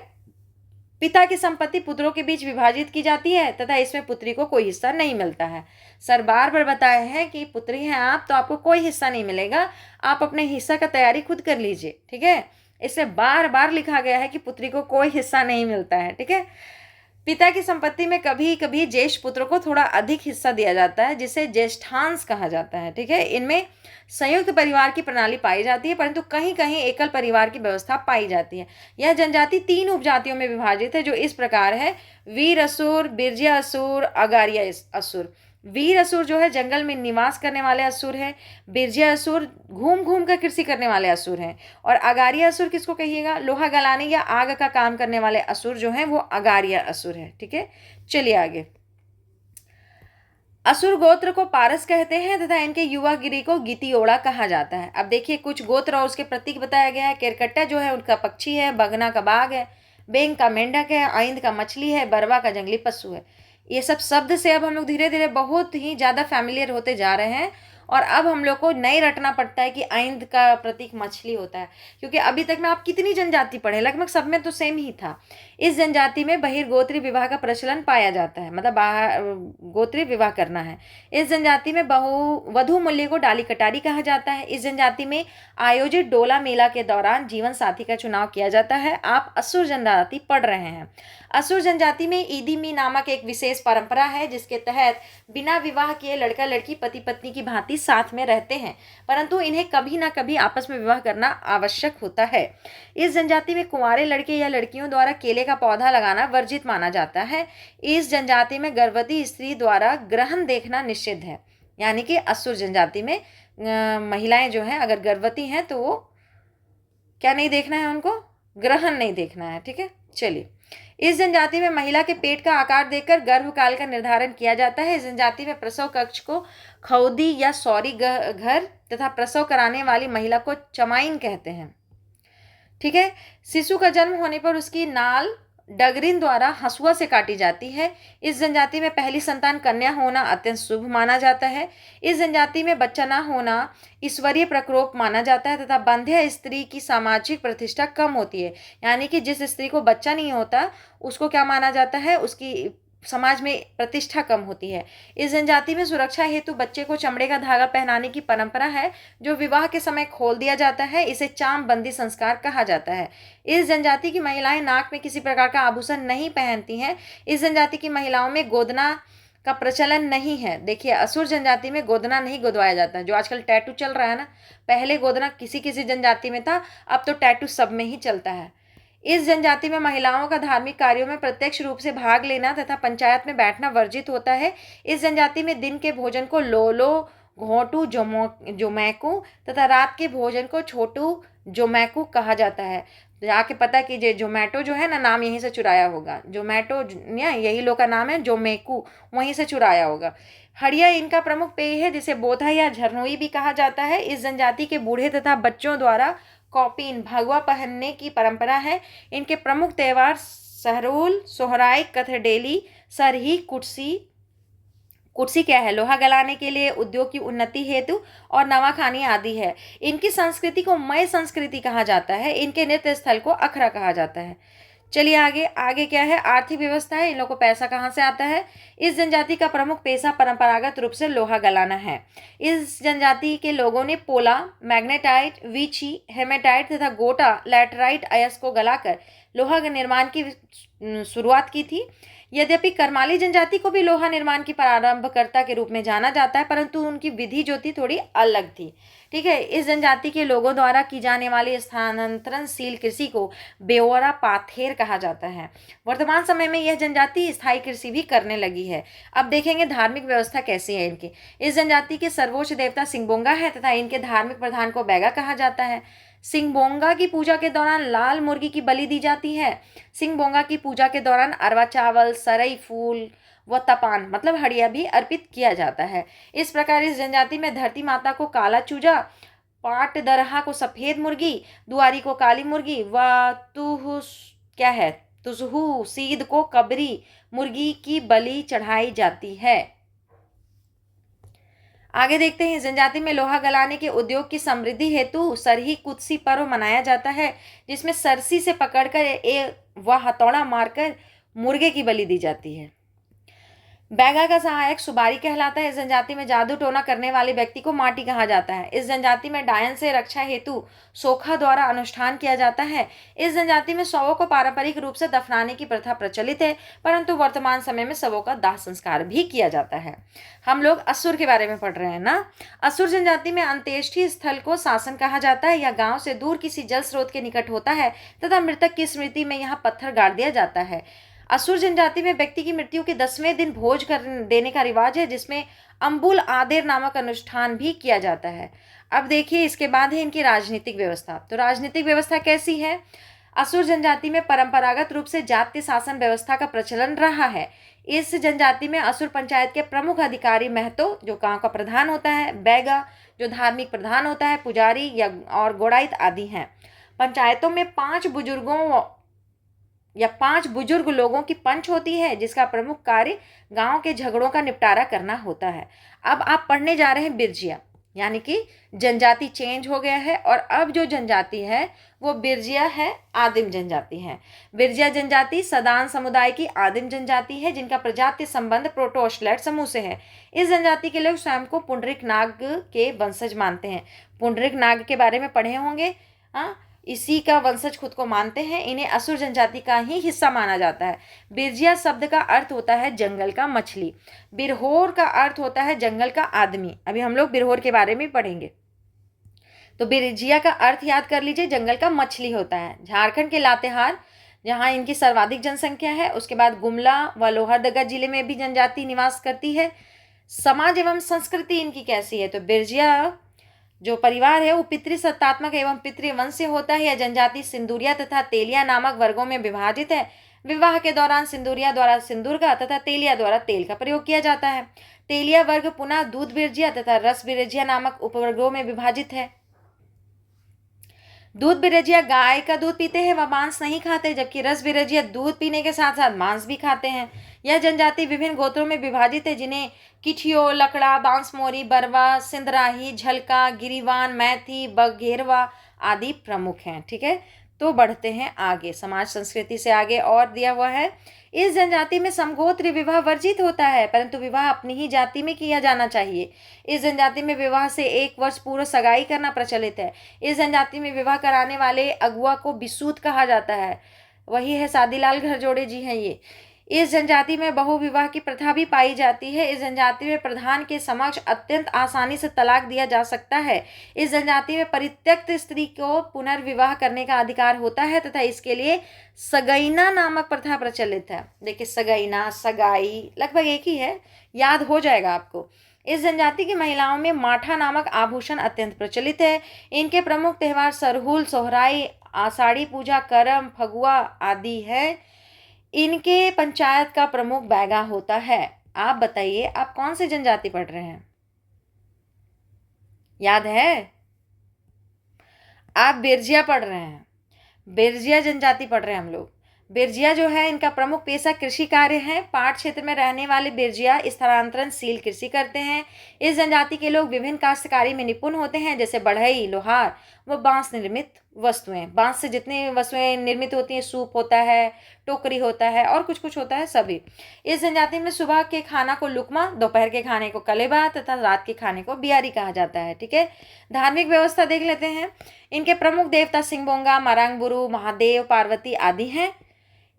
पिता की संपत्ति पुत्रों के बीच विभाजित की जाती है तथा इसमें पुत्री को कोई हिस्सा नहीं मिलता है। सर बार बार बताया है कि पुत्री हैं आप तो आपको कोई हिस्सा नहीं मिलेगा, आप अपने हिस्सा का तैयारी खुद कर लीजिए। ठीक है। इससे बार बार लिखा गया है कि पुत्री को कोई हिस्सा नहीं मिलता है। ठीक है। पिता की संपत्ति में कभी कभी ज्येष्ठ पुत्र को थोड़ा अधिक हिस्सा दिया जाता है जिसे ज्येष्ठांश कहा जाता है। ठीक है। इनमें संयुक्त परिवार की प्रणाली पाई जाती है, परंतु कहीं कहीं एकल परिवार की व्यवस्था पाई जाती है। यह जनजाति 3 उपजातियों में विभाजित है जो इस प्रकार है: वीर असुर, बिरजिया असुर, अगारिया असुर। वीर असुर जो है जंगल में निवास करने वाले असुर है। बिरजिया असुर घूम घूम कर कृषि करने वाले असुर हैं। और अगारिया असुर किसको कहिएगा, लोहा गलाने या आग का काम करने वाले असुर जो हैं वो अगारिया असुर है। ठीक है। चलिए आगे। असुर गोत्र को पारस कहते हैं तथा इनके युवा गिरी को गीतियोड़ा कहा जाता है। अब देखिए कुछ गोत्र और उसके प्रतीक बताया गया है। केरकट्टा जो है उनका पक्षी है, बगना का बाघ है, बेंग का मेंढक है, आइंद का मछली है, बरवा का जंगली पशु है। ये सब शब्द से अब हम लोग धीरे धीरे बहुत ही ज़्यादा फैमिलियर होते जा रहे हैं और अब हम लोग को नहीं रटना पड़ता है कि आइंद का प्रतीक मछली होता है, क्योंकि अभी तक में आप कितनी जनजाति पढ़े, लगभग सब में तो सेम ही था। इस जनजाति में बहिर्गोत्रीय विवाह का प्रचलन पाया जाता है, मतलब बाहर गोत्रीय विवाह करना है। इस जनजाति में वधू मूल्य को डाली कटारी कहा जाता है। इस जनजाति में आयोजित डोला मेला के दौरान जीवन साथी का चुनाव किया जाता है। आप असुर जनजाति पढ़ रहे हैं। असुर जनजाति में ईदीमी नामक एक विशेष परंपरा है जिसके तहत बिना विवाह किए लड़का लड़की पति पत्नी की भांति साथ में रहते हैं, परंतु इन्हें कभी ना कभी आपस में विवाह करना आवश्यक होता है। इस जनजाति में कुंवारे लड़के या लड़कियों द्वारा केले का पौधा लगाना वर्जित माना जाता है। इस जनजाति में गर्भवती स्त्री द्वारा ग्रहण देखना निषिद्ध है, यानी कि असुर जनजाति में महिलाएं जो हैं अगर गर्भवती हैं तो वो क्या नहीं देखना है, उनको ग्रहण नहीं देखना है। ठीक है। चलिए, इस जनजाति में महिला के पेट का आकार देखकर गर्भकाल का निर्धारण किया जाता है। इस जनजाति में प्रसव कक्ष को खौदी या सौरी घर तथा प्रसव कराने वाली महिला को चमाइन कहते हैं। ठीक है। शिशु का जन्म होने पर उसकी नाल डगरिन द्वारा हंसुआ से काटी जाती है। इस जनजाति में पहली संतान कन्या होना अत्यंत शुभ माना जाता है। इस जनजाति में बच्चा न होना ईश्वरीय प्रकोप माना जाता है तथा बंध्या स्त्री की सामाजिक प्रतिष्ठा कम होती है। यानी कि जिस स्त्री को बच्चा नहीं होता उसको क्या माना जाता है, उसकी समाज में प्रतिष्ठा कम होती है। इस जनजाति में सुरक्षा हेतु बच्चे को चमड़े का धागा पहनाने की परंपरा है जो विवाह के समय खोल दिया जाता है। इसे चाम बंदी संस्कार कहा जाता है। इस जनजाति की महिलाएं नाक में किसी प्रकार का आभूषण नहीं पहनती हैं। इस जनजाति की महिलाओं में गोदना का प्रचलन नहीं है। देखिए, असुर जनजाति में गोदना नहीं गोदवाया जाता है। जो आजकल टैटू चल रहा है ना, पहले गोदना किसी किसी जनजाति में था, अब तो टैटू सब में ही चलता है। इस जनजाति में महिलाओं का धार्मिक कार्यों में प्रत्यक्ष रूप से भाग लेना तथा पंचायत में बैठना वर्जित होता है। इस जनजाति में दिन के भोजन को लोलो, घोटू, जोमैकू तथा रात के भोजन को छोटू, जोमैकू कहा जाता है। जाके पता कीजिए, जोमेटो जो है ना, नाम यहीं से चुराया होगा। जोमेटो यही लोग का नाम है, जोमेकू वहीं से चुराया होगा। हड़िया इनका प्रमुख पेय है जिसे बोधा या झरनोई भी कहा जाता है। इस जनजाति के बूढ़े तथा बच्चों द्वारा कौपीन भगवा पहनने की परंपरा है। इनके प्रमुख त्यौहार सहरूल, सोहराय, कथडेली, सरही, कुर्सी। कुर्सी क्या है? लोहा गलाने के लिए, उद्योग की उन्नति हेतु और नवाखानी आदि है। इनकी संस्कृति को मय संस्कृति कहा जाता है। इनके नृत्य स्थल को अखरा कहा जाता है। चलिए आगे आगे क्या है? आर्थिक व्यवस्था है। इन लोगों को पैसा कहाँ से आता है? इस जनजाति का प्रमुख पेशा परंपरागत रूप से लोहा गलाना है। इस जनजाति के लोगों ने पोला, मैग्नेटाइट, वीची, हेमेटाइट तथा गोटा लैटराइट अयस्क को गलाकर लोहा के निर्माण की शुरुआत की थी। यद्यपि करमाली जनजाति को भी लोहा निर्माण की प्रारंभकर्ता के रूप में जाना जाता है, परंतु उनकी विधि जो थी थोड़ी अलग थी। ठीक है। इस जनजाति के लोगों द्वारा की जाने वाली स्थानांतरणशील कृषि को बेओरा पाथेर कहा जाता है। वर्तमान समय में यह जनजाति स्थायी कृषि भी करने लगी है। अब देखेंगे धार्मिक व्यवस्था कैसी है इनकी। इस जनजाति के सर्वोच्च देवता सिंहबोंगा है तथा इनके धार्मिक प्रधान को बैगा कहा जाता है। सिंहबोंगा की पूजा के दौरान लाल मुर्गी की बलि दी जाती है। सिंहबोंगा की पूजा के दौरान अरवा चावल, सरई फूल व तपान मतलब हड़िया भी अर्पित किया जाता है। इस प्रकार इस जनजाति में धरती माता को काला चूजा, पाट दरहा को सफेद मुर्गी, दुआरी को काली मुर्गी व तुजहू सीध को कबरी मुर्गी की बलि चढ़ाई जाती है। आगे देखते हैं। जनजाति में लोहा गलाने के उद्योग की समृद्धि हेतु सरही कुत्सी पर्व मनाया जाता है, जिसमें सरसी से पकड़कर व हथौड़ा मारकर मुर्गे की बलि दी जाती है। बैगा का सहायक सुबारी कहलाता है। इस जनजाति में जादू टोना करने वाले व्यक्ति को माटी कहा जाता है। इस जनजाति में डायन से रक्षा हेतु सोखा द्वारा अनुष्ठान किया जाता है। इस जनजाति में शवों को पारंपरिक रूप से दफनाने की प्रथा प्रचलित है, परंतु वर्तमान समय में शवों का दाह संस्कार भी किया जाता है। हम लोग असुर के बारे में पढ़ रहे हैं ना। असुर जनजाति में अंत्येष्टि स्थल को शासन कहा जाता है। यह गांव से दूर किसी जल स्रोत के निकट होता है तथा मृतक की स्मृति में यहाँ पत्थर गाड़ दिया जाता है। असुर जनजाति में व्यक्ति की मृत्यु के 10वें दिन भोज कर देने का रिवाज है, जिसमें अंबुल आदेर नामक अनुष्ठान भी किया जाता है। अब देखिए, इसके बाद है इनकी राजनीतिक व्यवस्था। तो राजनीतिक व्यवस्था कैसी है? असुर जनजाति में परंपरागत रूप से जातीय शासन व्यवस्था का प्रचलन रहा है। इस जनजाति में असुर पंचायत के प्रमुख अधिकारी महतो, जो गांव का प्रधान होता है, बैगा, जो धार्मिक प्रधान होता है, पुजारी या और गोड़ाइत आदि हैं। पंचायतों में 5 बुजुर्ग लोगों की पंच होती है, जिसका प्रमुख कार्य गांव के झगड़ों का निपटारा करना होता है। अब आप पढ़ने जा रहे हैं बिरजिया, यानी कि जनजाति चेंज हो गया है और अब जो जनजाति है वो बिरजिया है, आदिम जनजाति है। बिरजिया जनजाति सदान समुदाय की आदिम जनजाति है, जिनका प्रजातीय संबंध प्रोटोस्लेट समूह से है। इस जनजाति के लोग स्वयं को पुंडरीक नाग के वंशज मानते हैं। पुंडरीक नाग के बारे में पढ़े होंगे। हाँ, इसी का वंशज खुद को मानते हैं। इन्हें असुर जनजाति का ही हिस्सा माना जाता है। बिरजिया शब्द का अर्थ होता है जंगल का मछली। बिरहोर का अर्थ होता है जंगल का आदमी। अभी हम लोग बिरहोर के बारे में पढ़ेंगे। तो बिरजिया का अर्थ याद कर लीजिए, जंगल का मछली होता है। झारखंड के लातेहार, जहाँ इनकी सर्वाधिक जनसंख्या है, उसके बाद गुमला व लोहरदगा जिले में भी जनजाति निवास करती है। समाज एवं संस्कृति इनकी कैसी है? तो बिरजिया जो परिवार है वो पितृसत्तात्मक एवं पितृवंशीय होता है। यह जनजाति सिंदूरिया तथा तेलिया नामक वर्गों में विभाजित है। विवाह के दौरान सिंदूरिया द्वारा सिंदूर का तथा तेलिया द्वारा तेल का प्रयोग किया जाता है। तेलिया वर्ग पुनः दूध बिरजिया तथा रस बिरजिया नामक उपवर्गों में विभाजित है। दूध बिरजिया गाय का दूध पीते हैं, वह मांस नहीं खाते, जबकि रस बिरजिया दूध पीने के साथ साथ मांस भी खाते हैं। यह जनजाति विभिन्न गोत्रों में विभाजित है, जिन्हें किठियो, लकड़ा, बांसमोरी, बरवा, सिंदराही, झलका, गिरीवान, मैथी, बघेरवा आदि प्रमुख हैं। ठीक है, तो बढ़ते हैं आगे, समाज संस्कृति से आगे और दिया हुआ है, इस जनजाति में समगोत्र विवाह वर्जित होता है, परंतु विवाह अपनी ही जाति में किया जाना चाहिए। इस जनजाति में विवाह से 1 वर्ष पूर्व सगाई करना प्रचलित है। इस जनजाति में विवाह कराने वाले अगुआ को बिसूत कहा जाता है। वही है शादीलाल घरजोड़े जी हैं ये। इस जनजाति में बहु विवाह की प्रथा भी पाई जाती है। इस जनजाति में प्रधान के समक्ष अत्यंत आसानी से तलाक दिया जा सकता है। इस जनजाति में परित्यक्त स्त्री को पुनर्विवाह करने का अधिकार होता है तथा इसके लिए सगैना नामक प्रथा प्रचलित है। देखिए, सगैना, सगाई लगभग एक ही है, याद हो जाएगा आपको। इस जनजाति की महिलाओं में माठा नामक आभूषण अत्यंत प्रचलित है। इनके प्रमुख त्योहार सरहुल, सोहराई, आषाढ़ी पूजा, करम, फगुआ आदि है। इनके पंचायत का प्रमुख बैगा होता है। आप बताइए, आप कौन सी जनजाति पढ़ रहे हैं? याद है? आप बिरजिया पढ़ रहे हैं, बिरजिया जनजाति पढ़ रहे हैं हम लोग। बिरजिया जो है, इनका प्रमुख पेशा कृषि कार्य है। पहाड़ क्षेत्र में रहने वाले बिरजिया स्थानांतरणशील कृषि करते हैं। इस जनजाति के लोग विभिन्न काश्तकारी में निपुण होते हैं, जैसे बढ़ई, लोहार व बांस निर्मित वस्तुएं। बांस से जितनी वस्तुएं निर्मित होती हैं, सूप होता है, टोकरी होता है और कुछ कुछ होता है, सभी। इस जनजाति में सुबह के खाना को लुकमा, दोपहर के खाने को कलेबा तथा रात के खाने को बियारी कहा जाता है। ठीक है, धार्मिक व्यवस्था देख लेते हैं। इनके प्रमुख देवता सिंगबोंगा, मारांगबुरु, महादेव, पार्वती आदि हैं।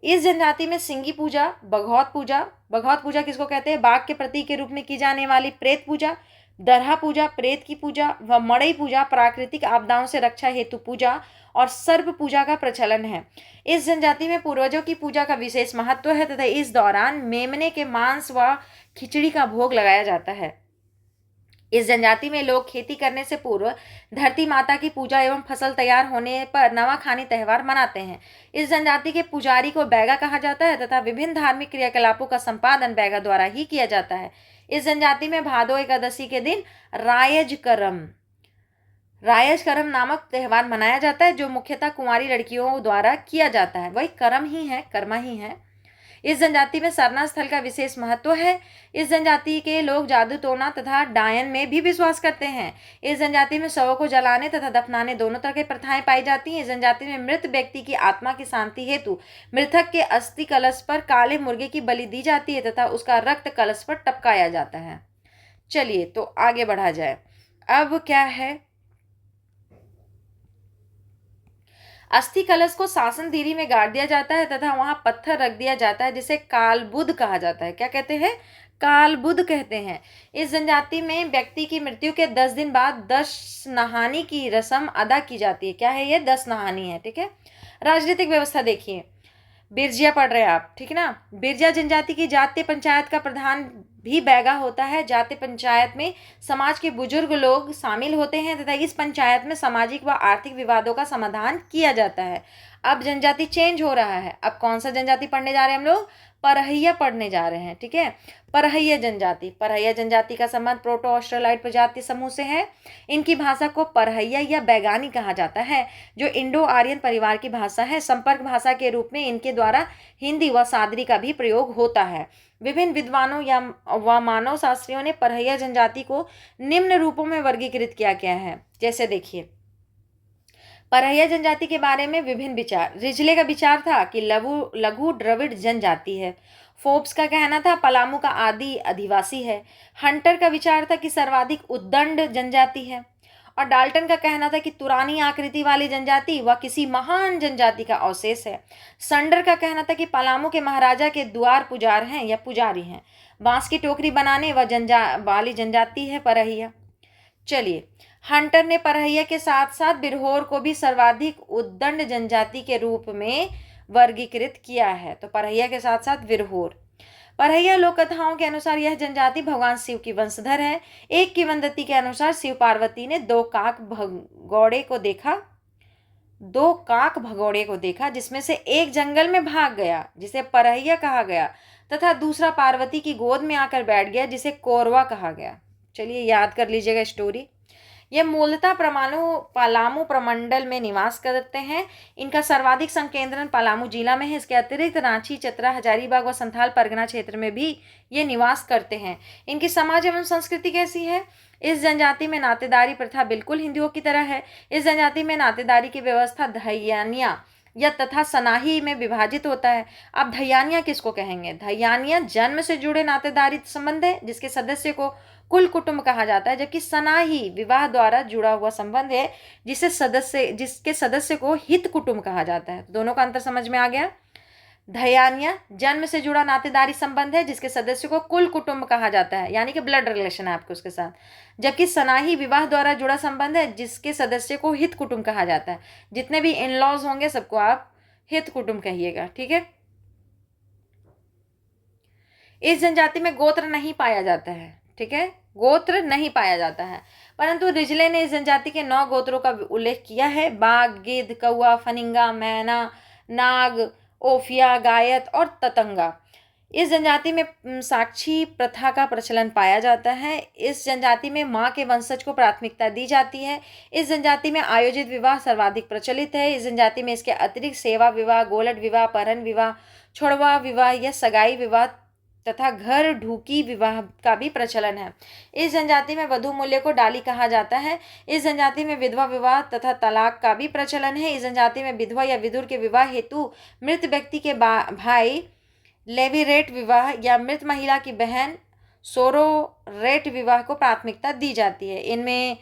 इस जनजाति में सिंगी पूजा, बघौत पूजा किसको कहते हैं? बाघ के प्रतीक के रूप में की जाने वाली प्रेत पूजा, दरहा पूजा प्रेत की पूजा व मड़ई पूजा प्राकृतिक आपदाओं से रक्षा हेतु पूजा और सर्प पूजा का प्रचलन है। इस जनजाति में पूर्वजों की पूजा का विशेष महत्व है तथा इस दौरान मेमने के मांस व खिचड़ी का भोग लगाया जाता है। इस जनजाति में लोग खेती करने से पूर्व धरती माता की पूजा एवं फसल तैयार होने पर नवाखानी त्योहार मनाते हैं। इस जनजाति के पुजारी को बैगा कहा जाता है तथा विभिन्न धार्मिक क्रियाकलापों का संपादन बैगा द्वारा ही किया जाता है। इस जनजाति में भादो एकादशी के दिन रायज करम नामक त्योहार मनाया जाता है, जो मुख्यतः कुंवारी लड़कियों द्वारा किया जाता है। वही करम ही है, कर्मा ही है। इस जनजाति में सरना स्थल का विशेष महत्व है। इस जनजाति के लोग जादू टोना तथा डायन में भी विश्वास करते हैं। इस जनजाति में शवों को जलाने तथा दफनाने दोनों तरह की प्रथाएं पाई जाती हैं। इस जनजाति में मृत व्यक्ति की आत्मा की शांति हेतु मृतक के अस्थि कलश पर काले मुर्गे की बलि दी जाती है तथा उसका रक्त कलश पर टपकाया जाता है। चलिए, तो आगे बढ़ा जाए। अब क्या है, अस्थि कलश को शासन दीरी में गाड़ दिया जाता है तथा वहां पत्थर रख दिया जाता है, जिसे कालबुध कहा जाता है। क्या कहते हैं? कालबुध कहते हैं। इस जनजाति में व्यक्ति की मृत्यु के 10 दिन बाद 10 नहानी की रस्म अदा की जाती है। क्या है ये? 10 नहानी है। ठीक है, राजनीतिक व्यवस्था देखिए। बिरजिया पढ़ रहे हैं आप, ठीक है ना। बिरजिया जनजाति की जातीय पंचायत का प्रधान भी बैगा होता है। जातीय पंचायत में समाज के बुजुर्ग लोग शामिल होते हैं तथा इस पंचायत में सामाजिक व आर्थिक विवादों का समाधान किया जाता है। अब जनजाति चेंज हो रहा है। अब कौन सा जनजाति पढ़ने जा रहे हैं हम लोग? परहैया पढ़ने जा रहे हैं। ठीक है, परहैया जनजाति का संबंध प्रोटो ऑस्ट्रेलाइड प्रजाति समूह से है। इनकी भाषा को परहैया या बैगानी कहा जाता है, जो इंडो आर्यन परिवार की भाषा है। संपर्क भाषा के रूप में इनके द्वारा हिंदी व सादरी का भी प्रयोग होता है। विभिन्न विद्वानों व मानव शास्त्रियों ने परहैया जनजाति को निम्न रूपों में वर्गीकृत किया गया है। जैसे देखिए, परहैया जनजाति के बारे में विभिन्न विचार। रिजले का विचार था कि लघु द्रविड़ जनजाति है। फोर्ब्स का कहना था पलामू का आदि अधिवासी है। हंटर का विचार था कि सर्वाधिक उद्दंड जनजाति है। और डाल्टन का कहना था कि तुरानी आकृति वाली जनजाति व किसी महान जनजाति का अवशेष है। संडर का कहना था कि पलामू के महाराजा के द्वार पुजार हैं या पुजारी हैं। बांस की टोकरी बनाने वाली जनजाति है परहैया। चलिए, हंटर ने परहैया के साथ साथ बिरहोर को भी सर्वाधिक उद्दंड जनजाति के रूप में वर्गीकृत किया है। तो परहैया के साथ साथ बिरहोर। परहैया लोक कथाओं के अनुसार यह जनजाति भगवान शिव की वंशधर है। एक किंवदंती के अनुसार शिव पार्वती ने दो काक भगौड़े को देखा, जिसमें से एक जंगल में भाग गया, जिसे परहैया कहा गया, तथा दूसरा पार्वती की गोद में आकर बैठ गया, जिसे कोरवा कहा गया। चलिए, याद कर लीजिएगा स्टोरी। ये मूलतः पलामू प्रमंडल में निवास करते हैं। इनका सर्वाधिक संकेंद्रण पलामू जिला में है। इसके अतिरिक्त रांची, चतरा, हजारीबाग व संथाल परगना क्षेत्र में भी ये निवास करते हैं। इनकी समाज एवं संस्कृति कैसी है? इस जनजाति में नातेदारी प्रथा बिल्कुल हिंदुओं की तरह है। इस जनजाति में नातेदारी की व्यवस्था धैयानिया या तथा सनाही में विभाजित होता है। अब धैयानिया किसको कहेंगे? धैयानिया जन्म से जुड़े नातेदारी संबंध है जिसके सदस्य को कुल कुटुंब कहा जाता है, जबकि सनाही विवाह द्वारा जुड़ा हुआ संबंध है जिसके सदस्य को हित कुटुंब कहा जाता है। दोनों का अंतर समझ में आ गया? धैयानिया जन्म से जुड़ा नातेदारी संबंध है जिसके सदस्य को कुल कुटुंब कहा जाता है, यानी कि ब्लड रिलेशन है आपके उसके साथ, जबकि सनाही विवाह द्वारा जुड़ा संबंध है जिसके सदस्य को हित कुटुंब कहा जाता है। जितने भी इन लॉज होंगे सबको आप हित कुटुंब कहिएगा, ठीक है। इस जनजाति में गोत्र नहीं पाया जाता है, ठीक है, गोत्र नहीं पाया जाता है, परंतु रिजले ने इस जनजाति के 9 गोत्रों का उल्लेख किया है। बाघ, गिद्ध, कौआ, फनिंगा, मैना, नाग, ओफिया, गायत और ततंगा। इस जनजाति में साक्षी प्रथा का प्रचलन पाया जाता है। इस जनजाति में माँ के वंशज को प्राथमिकता दी जाती है। इस जनजाति में आयोजित विवाह सर्वाधिक प्रचलित है। इस जनजाति में इसके अतिरिक्त सेवा विवाह, गोलट विवाह, परहन विवाह, छोड़वा विवाह या सगाई विवाह तथा घर ढूकी विवाह का भी प्रचलन है। इस जनजाति में वधू मूल्य को डाली कहा जाता है। इस जनजाति में विधवा विवाह तथा तलाक का भी प्रचलन है। इस जनजाति में विधवा या विधुर के विवाह हेतु मृत व्यक्ति के भाई लेवीरेट विवाह या मृत महिला की बहन सोरोरेट विवाह को प्राथमिकता दी जाती है। इनमें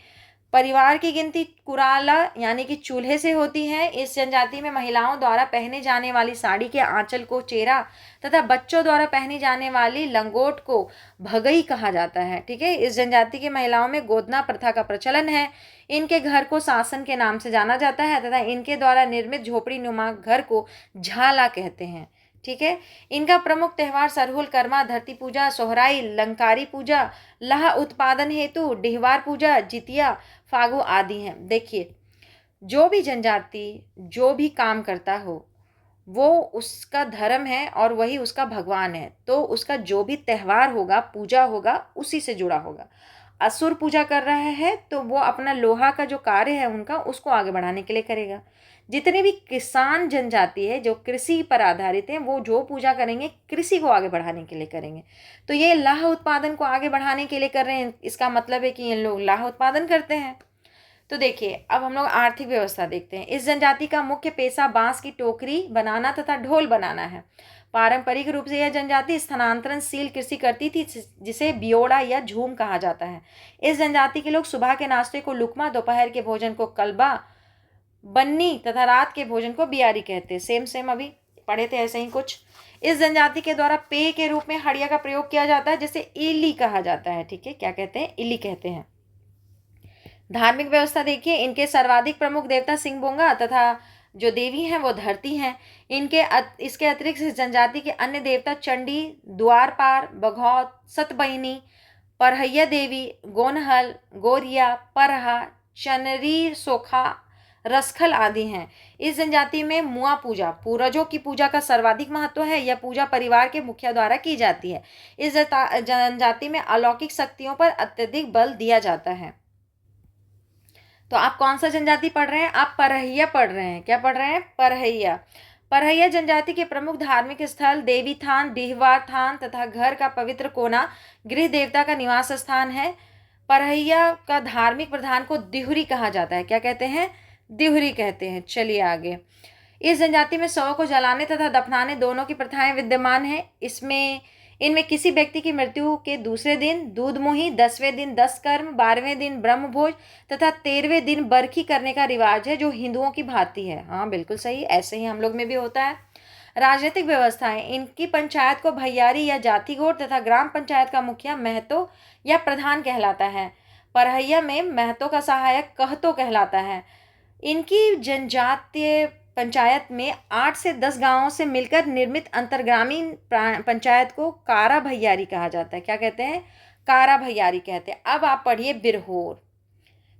परिवार की गिनती कुराला यानी कि चूल्हे से होती है। इस जनजाति में महिलाओं द्वारा पहने जाने वाली साड़ी के आंचल को चेरा तथा बच्चों द्वारा पहनी जाने वाली लंगोट को भगई कहा जाता है, ठीक है। इस जनजाति की महिलाओं में गोदना प्रथा का प्रचलन है। इनके घर को सासन के नाम से जाना जाता है तथा इनके द्वारा निर्मित झोपड़ी नुमा घर को झाला कहते हैं, ठीक है। इनका प्रमुख त्यौहार सरहुल, कर्मा, धरती पूजा, सोहराई, लंकारी पूजा, लाह उत्पादन हेतु डिहवार पूजा, जितिया, फागु आदि हैं। देखिए, जो भी जनजाति जो भी काम करता हो वो उसका धर्म है और वही उसका भगवान है, तो उसका जो भी त्यौहार होगा, पूजा होगा, उसी से जुड़ा होगा। असुर पूजा कर रहा है तो वो अपना लोहा का जो कार्य है उनका, उसको आगे बढ़ाने के लिए करेगा। जितने भी किसान जनजाति है जो कृषि पर आधारित हैं, वो जो पूजा करेंगे कृषि को आगे बढ़ाने के लिए करेंगे। तो ये लाह उत्पादन को आगे बढ़ाने के लिए कर रहे हैं, इसका मतलब है कि ये लोग लाह उत्पादन करते हैं। तो देखिए, अब हम लोग आर्थिक व्यवस्था देखते हैं। इस जनजाति का मुख्य पेशा बांस की टोकरी बनाना तथा ढोल बनाना है। पारंपरिक रूप से यह जनजाति स्थानांतरणशील कृषि करती थी जिसे बियोड़ा या झूम कहा जाता है। इस जनजाति के लोग सुबह के नाश्ते को लुकमा, दोपहर के भोजन को कलबा, बन्नी तथा रात के भोजन को बियारी कहते हैं। सेम अभी पढ़े थे ऐसे ही कुछ। इस जनजाति के द्वारा पेय के रूप में हड़िया का प्रयोग किया जाता है जिसे इली कहा जाता है, ठीक है। क्या कहते हैं? इली कहते हैं। धार्मिक व्यवस्था देखिए, इनके सर्वाधिक प्रमुख देवता सिंहबोंगा तथा जो देवी हैं वो धरती हैं। इसके अतिरिक्त इस जनजाति के अन्य देवता चंडी, द्वारपार, बघौत, सतबहिनी, परहैया देवी, गोनहल, गोरिया, परहा, चनरी, सोखा, रसखल आदि हैं। इस जनजाति में मुआ पूजा, पूर्वजों की पूजा का सर्वाधिक महत्व है। यह पूजा परिवार के मुखिया द्वारा की जाती है। इस जनजाति में अलौकिक शक्तियों पर अत्यधिक बल दिया जाता है। तो आप कौन सा जनजाति पढ़ रहे हैं? आप परहैया पढ़ रहे हैं। क्या पढ़ रहे हैं? परहैया। परहैया जनजाति के प्रमुख धार्मिक स्थल देवी थान, डिहवार थान तथा घर का पवित्र कोना गृह देवता का निवास स्थान है। परहैया का धार्मिक प्रधान को दिहुरी कहा जाता है। क्या कहते हैं? दिहुरी कहते हैं। चलिए आगे। इस जनजाति में शव को जलाने तथा दफनाने दोनों की प्रथाएं विद्यमान है। इनमें किसी व्यक्ति की मृत्यु के दूसरे दिन दूधमुही, 10वें दिन 10 कर्म, 12वें दिन ब्रह्मभोज तथा 13वें दिन बरखी करने का रिवाज है जो हिंदुओं की भांति है। हाँ बिल्कुल सही, ऐसे ही हम लोग में भी होता है। राजनीतिक व्यवस्थाएं, इनकी पंचायत को भैयारी या जाति गोट तथा ग्राम पंचायत का मुखिया महतो या प्रधान कहलाता है। परहैया में महतो का सहायक कहतो कहलाता है। इनकी जनजातीय पंचायत में 8 से 10 गांवों से मिलकर निर्मित अंतर्ग्रामीण पंचायत को कारा भैयारी कहा जाता है। क्या कहते हैं? कारा भैयारी कहते हैं। अब आप पढ़िए बिरहोर,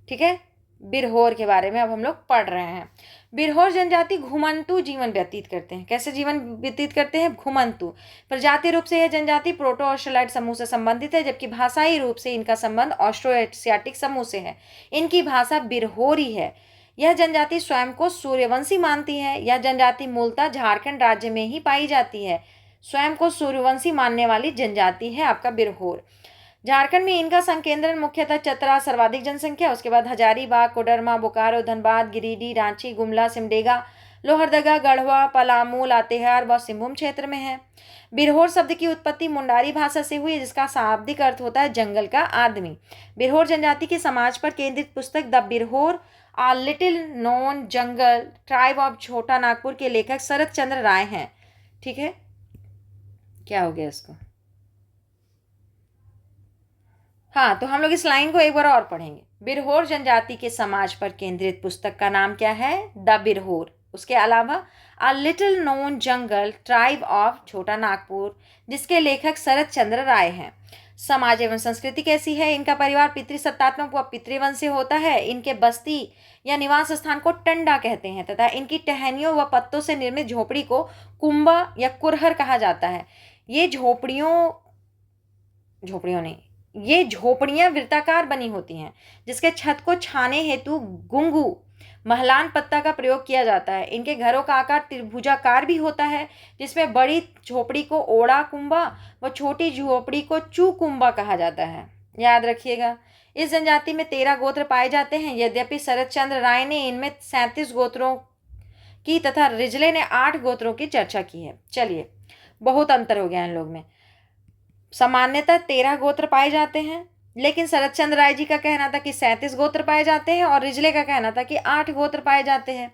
ठीक है। बिरहोर के बारे में अब हम लोग पढ़ रहे हैं। बिरहोर जनजाति घुमंतु जीवन व्यतीत करते हैं। कैसे जीवन व्यतीत करते हैं? घुमंतु। प्रजाति रूप से यह जनजाति प्रोटो ऑस्ट्रेलाइड समूह से संबंधित है, जबकि भाषाई रूप से इनका संबंध ऑस्ट्रो एशियाटिक समूह से है। इनकी भाषा बिरहोरी है। यह जनजाति स्वयं को सूर्यवंशी मानती है। यह जनजाति मूलतः झारखंड राज्य में ही पाई जाती है। स्वयं को सूर्यवंशी मानने वाली जनजाति है आपका बिरहोर। झारखंड में इनका संकेंद्रण मुख्यतः चतरा, सर्वाधिक जनसंख्या, उसके बाद हजारीबाग, कोडरमा, बोकारो, धनबाद, गिरिडीह, रांची, गुमला, सिमडेगा, लोहरदगा, गढ़वा, पलामू, लातेहार व सिंहभूम क्षेत्र में है। बिरहोर शब्द की उत्पत्ति मुंडारी भाषा से हुई, जिसका शाब्दिक अर्थ होता है जंगल का आदमी। बिरहोर जनजाति के समाज पर केंद्रित पुस्तक the Birhor uh little known jungle tribe of छोटा नागपुर के लेखक शरद चंद्र राय हैं। ठीक है, क्या हो गया इसको? हाँ, तो हम लोग इस लाइन को एक बार और पढ़ेंगे। बिरहोर जनजाति के समाज पर केंद्रित पुस्तक का नाम क्या है? द बिरहोर। उसके अलावा a little known jungle tribe of छोटा नागपुर, जिसके लेखक शरद चंद्र राय हैं। समाज एवं संस्कृति कैसी है? इनका परिवार पितृसत्तात्मक व पितृवंश से होता है। इनके बस्ती या निवास स्थान को टंडा कहते हैं तथा इनकी टहनियों व पत्तों से निर्मित झोपड़ी को कुंबा या कुरहर कहा जाता है। ये झोपड़ियां वृत्ताकार बनी होती हैं, जिसके छत को छाने हेतु गुंगू महलान पत्ता का प्रयोग किया जाता है। इनके घरों का आकार त्रिभुजाकार भी होता है, जिसमें बड़ी झोपड़ी को ओड़ा कुंबा व छोटी झोपड़ी को चू कुंबा कहा जाता है। याद रखिएगा। इस जनजाति में 13 गोत्र पाए जाते हैं। यद्यपि शरद चंद्र राय ने इनमें 37 गोत्रों की तथा रिजले ने 8 गोत्रों की चर्चा की है। चलिए, बहुत अंतर हो गया इन लोग में। सामान्यतः 13 गोत्र पाए जाते हैं, लेकिन शरद चंद्र राय जी का कहना था कि 37 गोत्र पाए जाते हैं और रिजले का कहना था कि 8 गोत्र पाए जाते हैं।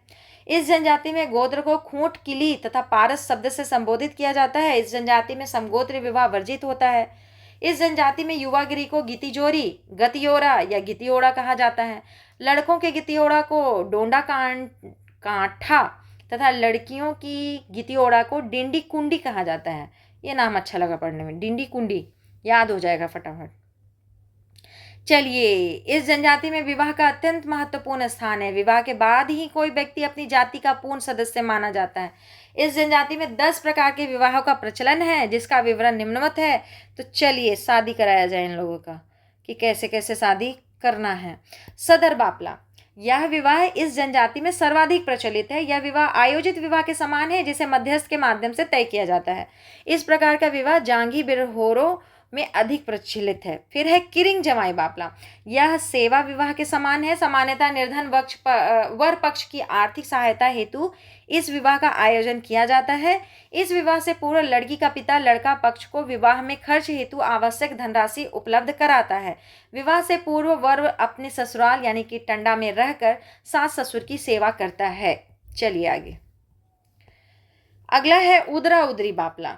इस जनजाति में गोत्र को खूंट, किली तथा पारस शब्द से संबोधित किया जाता है। इस जनजाति में समगोत्र विवाह वर्जित होता है। इस जनजाति में युवागिरी को गितिजोरी, गतियोरा या गितियोड़ा कहा जाता है। लड़कों के गितियोड़ा को डोंडा कांठा तथा लड़कियों की गितियोड़ा को डिंडी कुंडी कहा जाता है। ये नाम अच्छा लगा पढ़ने में, डिंडी कुंडी, याद हो जाएगा फटाफट। चलिए, इस जनजाति में विवाह का अत्यंत महत्वपूर्ण स्थान है। विवाह के बाद ही कोई व्यक्ति अपनी जाति का पूर्ण सदस्य माना जाता है। इस जनजाति में 10 प्रकार के विवाहों का प्रचलन है, जिसका विवरण निम्नवत है। तो चलिए शादी कराया जाए इन लोगों का कि कैसे कैसे शादी करना है। सदर बापला, यह विवाह इस जनजाति में सर्वाधिक प्रचलित है। यह विवाह आयोजित विवाह के समान है, जिसे मध्यस्थ के माध्यम से तय किया जाता है। इस प्रकार का विवाह जांगी बिरहोरों में अधिक प्रचलित है। फिर है किरिंग जमाई बापला, यह सेवा विवाह के समान है। सामान्यतः निर्धन वर पक्ष की आर्थिक सहायता हेतु इस विवाह का आयोजन किया जाता है। इस विवाह से पूर्व लड़की का पिता लड़का पक्ष को विवाह में खर्च हेतु आवश्यक धनराशि उपलब्ध कराता है। विवाह से पूर्व वर अपने ससुराल यानी कि टंडा में रहकर सास ससुर की सेवा करता है। चलिए आगे, अगला है उदरा उदरी बापला,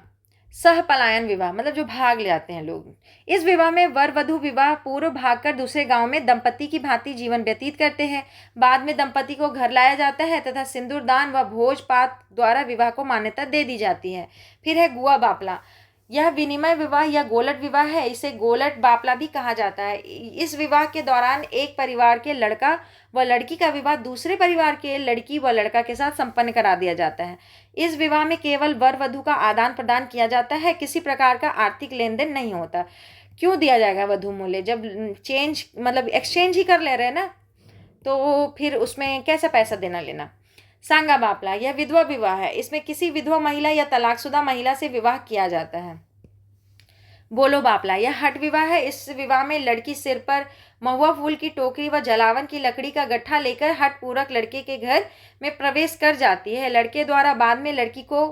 सह पलायन विवाह, मतलब जो भाग ले आते हैं लोग। इस विवाह में वर वधु विवाह पूर्व भागकर दूसरे गांव में दंपति की भांति जीवन व्यतीत करते हैं। बाद में दंपति को घर लाया जाता है तथा सिंदूर दान व भोज पात द्वारा विवाह को मान्यता दे दी जाती है। फिर है गुआ बापला, यह विनिमय विवाह या गोलट विवाह है। इसे गोलट बापला भी कहा जाता है। इस विवाह के दौरान एक परिवार के लड़का व लड़की का विवाह दूसरे परिवार के लड़की व लड़का के साथ संपन्न करा दिया जाता है। इस विवाह में केवल वर वधु का आदान प्रदान किया जाता है, किसी प्रकार का आर्थिक लेन देन नहीं होता। क्यों दिया जाएगा वधु मूल्य? जब एक्सचेंज ही कर ले रहे हैं ना, तो फिर उसमें कैसा पैसा देना लेना। सांगा बापला, यह विधवा विवाह है। इसमें किसी विधवा महिला या तलाकशुदा महिला से विवाह किया जाता है। बोलो बापला, यह हट विवाह है। इस विवाह में लड़की सिर पर महुआ फूल की टोकरी व जलावन की लकड़ी का गट्ठा लेकर हट पूर्वक लड़के के घर में प्रवेश कर जाती है। लड़के द्वारा बाद में लड़की को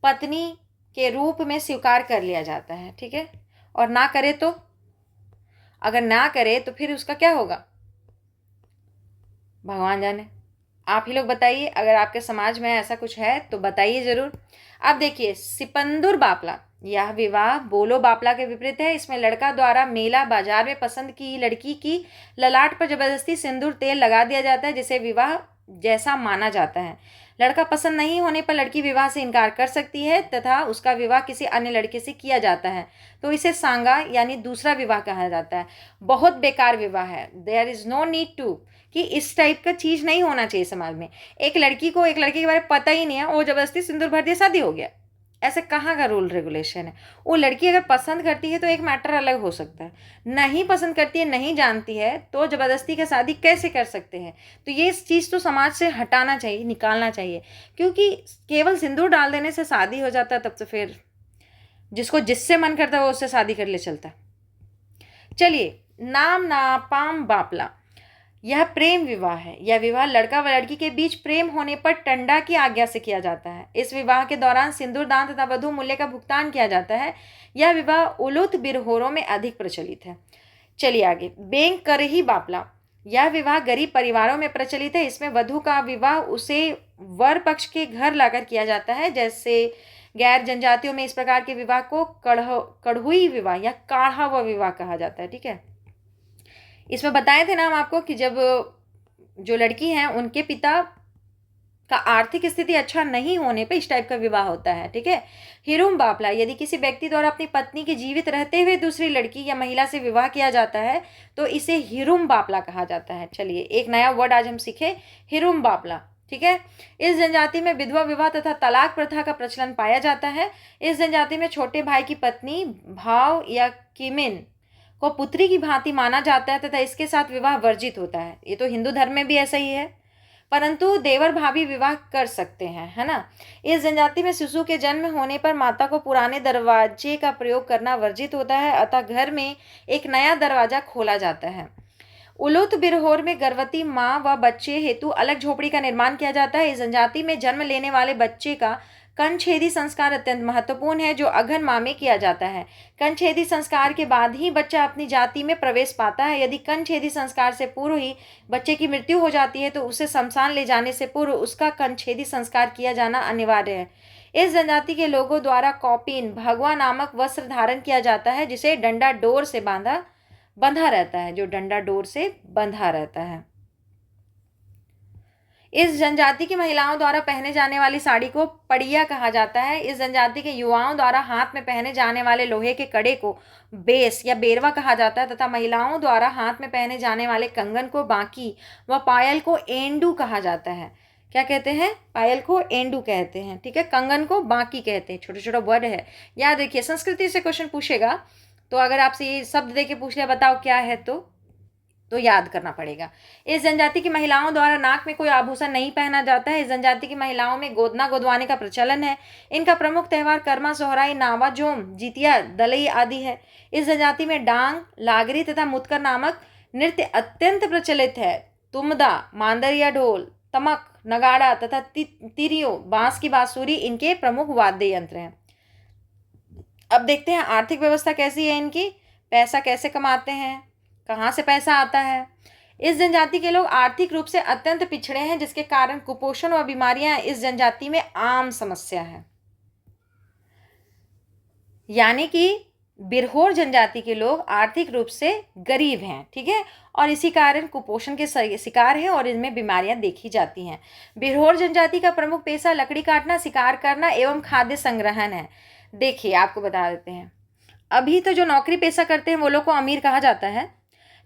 पत्नी के रूप में स्वीकार कर लिया जाता है। ठीक है, और ना करे तो, अगर ना करे तो फिर उसका क्या होगा भगवान जाने। आप ही लोग बताइए, अगर आपके समाज में ऐसा कुछ है तो बताइए जरूर। अब देखिए सिपंदुर बापला, यह विवाह बोलो बापला के विपरीत है। इसमें लड़का द्वारा मेला बाजार में पसंद की लड़की की ललाट पर जबरदस्ती सिंदूर तेल लगा दिया जाता है, जिसे विवाह जैसा माना जाता है। लड़का पसंद नहीं होने पर लड़की विवाह से इनकार कर सकती है तथा उसका विवाह किसी अन्य लड़के से किया जाता है, तो इसे सांगा यानी दूसरा विवाह कहा जाता है। बहुत बेकार विवाह है। There is no need to, कि इस टाइप का चीज़ नहीं होना चाहिए समाज में। एक लड़की को एक लड़के के बारे में पता ही नहीं है, वो ज़बरदस्ती सिंदूर भर दिया, शादी हो गया, ऐसे कहाँ का रूल रेगुलेशन है। वो लड़की अगर पसंद करती है तो एक मैटर अलग हो सकता है, नहीं पसंद करती है, नहीं जानती है, तो ज़बरदस्ती का शादी कैसे कर सकते हैं। तो ये चीज़ तो समाज से हटाना चाहिए, निकालना चाहिए, क्योंकि केवल सिंदूर डाल देने से शादी हो जाता है तब तो फिर जिसको जिससे मन करता है वो उससे शादी कर ले चलता है। चलिए, नाम नापाम बापला, यह प्रेम विवाह है। यह विवाह लड़का व लड़की के बीच प्रेम होने पर टंडा की आज्ञा से किया जाता है। इस विवाह के दौरान सिंदूर दान तथा वधू मूल्य का भुगतान किया जाता है। यह विवाह उलूत बिरहोरों में अधिक प्रचलित है। चलिए आगे, बेंग कर ही बापला, यह विवाह गरीब परिवारों में प्रचलित है। इसमें वधू का विवाह उसे वर पक्ष के घर लाकर किया जाता है। जैसे गैर जनजातियों में इस प्रकार के विवाह को कढ़ुई विवाह या काढ़ा हुआ विवाह कहा जाता है। ठीक है, इसमें बताए थे ना हम आपको कि जब जो लड़की हैं उनके पिता का आर्थिक स्थिति अच्छा नहीं होने पे इस टाइप का विवाह होता है। ठीक है, हिरुम बापला, यदि किसी व्यक्ति द्वारा अपनी पत्नी के जीवित रहते हुए दूसरी लड़की या महिला से विवाह किया जाता है तो इसे हिरुम बापला कहा जाता है। चलिए, एक नया वर्ड आज हम सीखे, हिरुम बापला। ठीक है, इस जनजाति में विधवा विवाह तथा तलाक प्रथा का प्रचलन पाया जाता है। इस जनजाति में छोटे भाई की पत्नी भाव या किमिन को पुत्री की भांति माना जाता है तथा इसके साथ विवाह वर्जित होता है। ये तो हिंदू धर्म में भी ऐसा ही है, परंतु देवर भाभी विवाह कर सकते हैं, है ना। इस जनजाति में शिशु के जन्म होने पर माता को पुराने दरवाजे का प्रयोग करना वर्जित होता है, अतः घर में एक नया दरवाजा खोला जाता है। उलूत बिरहोर में गर्भवती माँ व बच्चे हेतु अलग झोपड़ी का निर्माण किया जाता है। इस जनजाति में जन्म लेने वाले बच्चे का कंछेदी संस्कार अत्यंत महत्वपूर्ण है, जो अघन माह में किया जाता है। कंछेदी संस्कार के बाद ही बच्चा अपनी जाति में प्रवेश पाता है। यदि कंछेदी संस्कार से पूर्व ही बच्चे की मृत्यु हो जाती है तो उसे शमशान ले जाने से पूर्व उसका कंछेदी संस्कार किया जाना अनिवार्य है। इस जनजाति के लोगों द्वारा कौपीन भगवा नामक वस्त्र धारण किया जाता है, जिसे डंडा डोर से बंधा रहता है, जो डंडा डोर से बंधा रहता है। इस जनजाति की महिलाओं द्वारा पहने जाने वाली साड़ी को पड़िया कहा जाता है। इस जनजाति के युवाओं द्वारा हाथ में पहने जाने वाले लोहे के कड़े को बेस या बेरवा कहा जाता है तथा महिलाओं द्वारा हाथ में पहने जाने वाले कंगन को बांकी व पायल को एंडू कहा जाता है। क्या कहते हैं? पायल को एंडू कहते हैं। ठीक है, कंगन को बांकी कहते हैं। छोटा छोटा वर्ड है, याद रखिए। संस्कृति से क्वेश्चन पूछेगा तो अगर आपसे ये शब्द दे के पूछ लिया बताओ क्या है तो याद करना पड़ेगा। इस जनजाति की महिलाओं द्वारा नाक में कोई आभूषण नहीं पहना जाता है। इस जनजाति की महिलाओं में गोदना गोदवाने का प्रचलन है। इनका प्रमुख त्यौहार कर्मा, सोहराई, नावा जोम, जितिया, दलई आदि है। इस जनजाति में डांग, लागरी तथा मुतकर नामक नृत्य अत्यंत प्रचलित है। तुमदा, मांदरिया ढोल, तमक, नगाड़ा तथा तिरियो, बांस की बांसुरी इनके प्रमुख वाद्य यंत्र हैं। अब देखते हैं आर्थिक व्यवस्था कैसी है इनकी, पैसा कैसे कमाते हैं, कहाँ से पैसा आता है। इस जनजाति के लोग आर्थिक रूप से अत्यंत पिछड़े हैं, जिसके कारण कुपोषण व बीमारियां इस जनजाति में आम समस्या है। यानी कि बिरहोर जनजाति के लोग आर्थिक रूप से गरीब हैं। ठीक है, और इसी कारण कुपोषण के शिकार हैं और इनमें बीमारियां देखी जाती हैं। बिरहोर जनजाति का प्रमुख पेशा लकड़ी काटना, शिकार करना एवं खाद्य संग्रहण है। देखिए, आपको बता देते हैं, अभी तो जो नौकरी पेशा करते हैं वो लोग को अमीर कहा जाता है,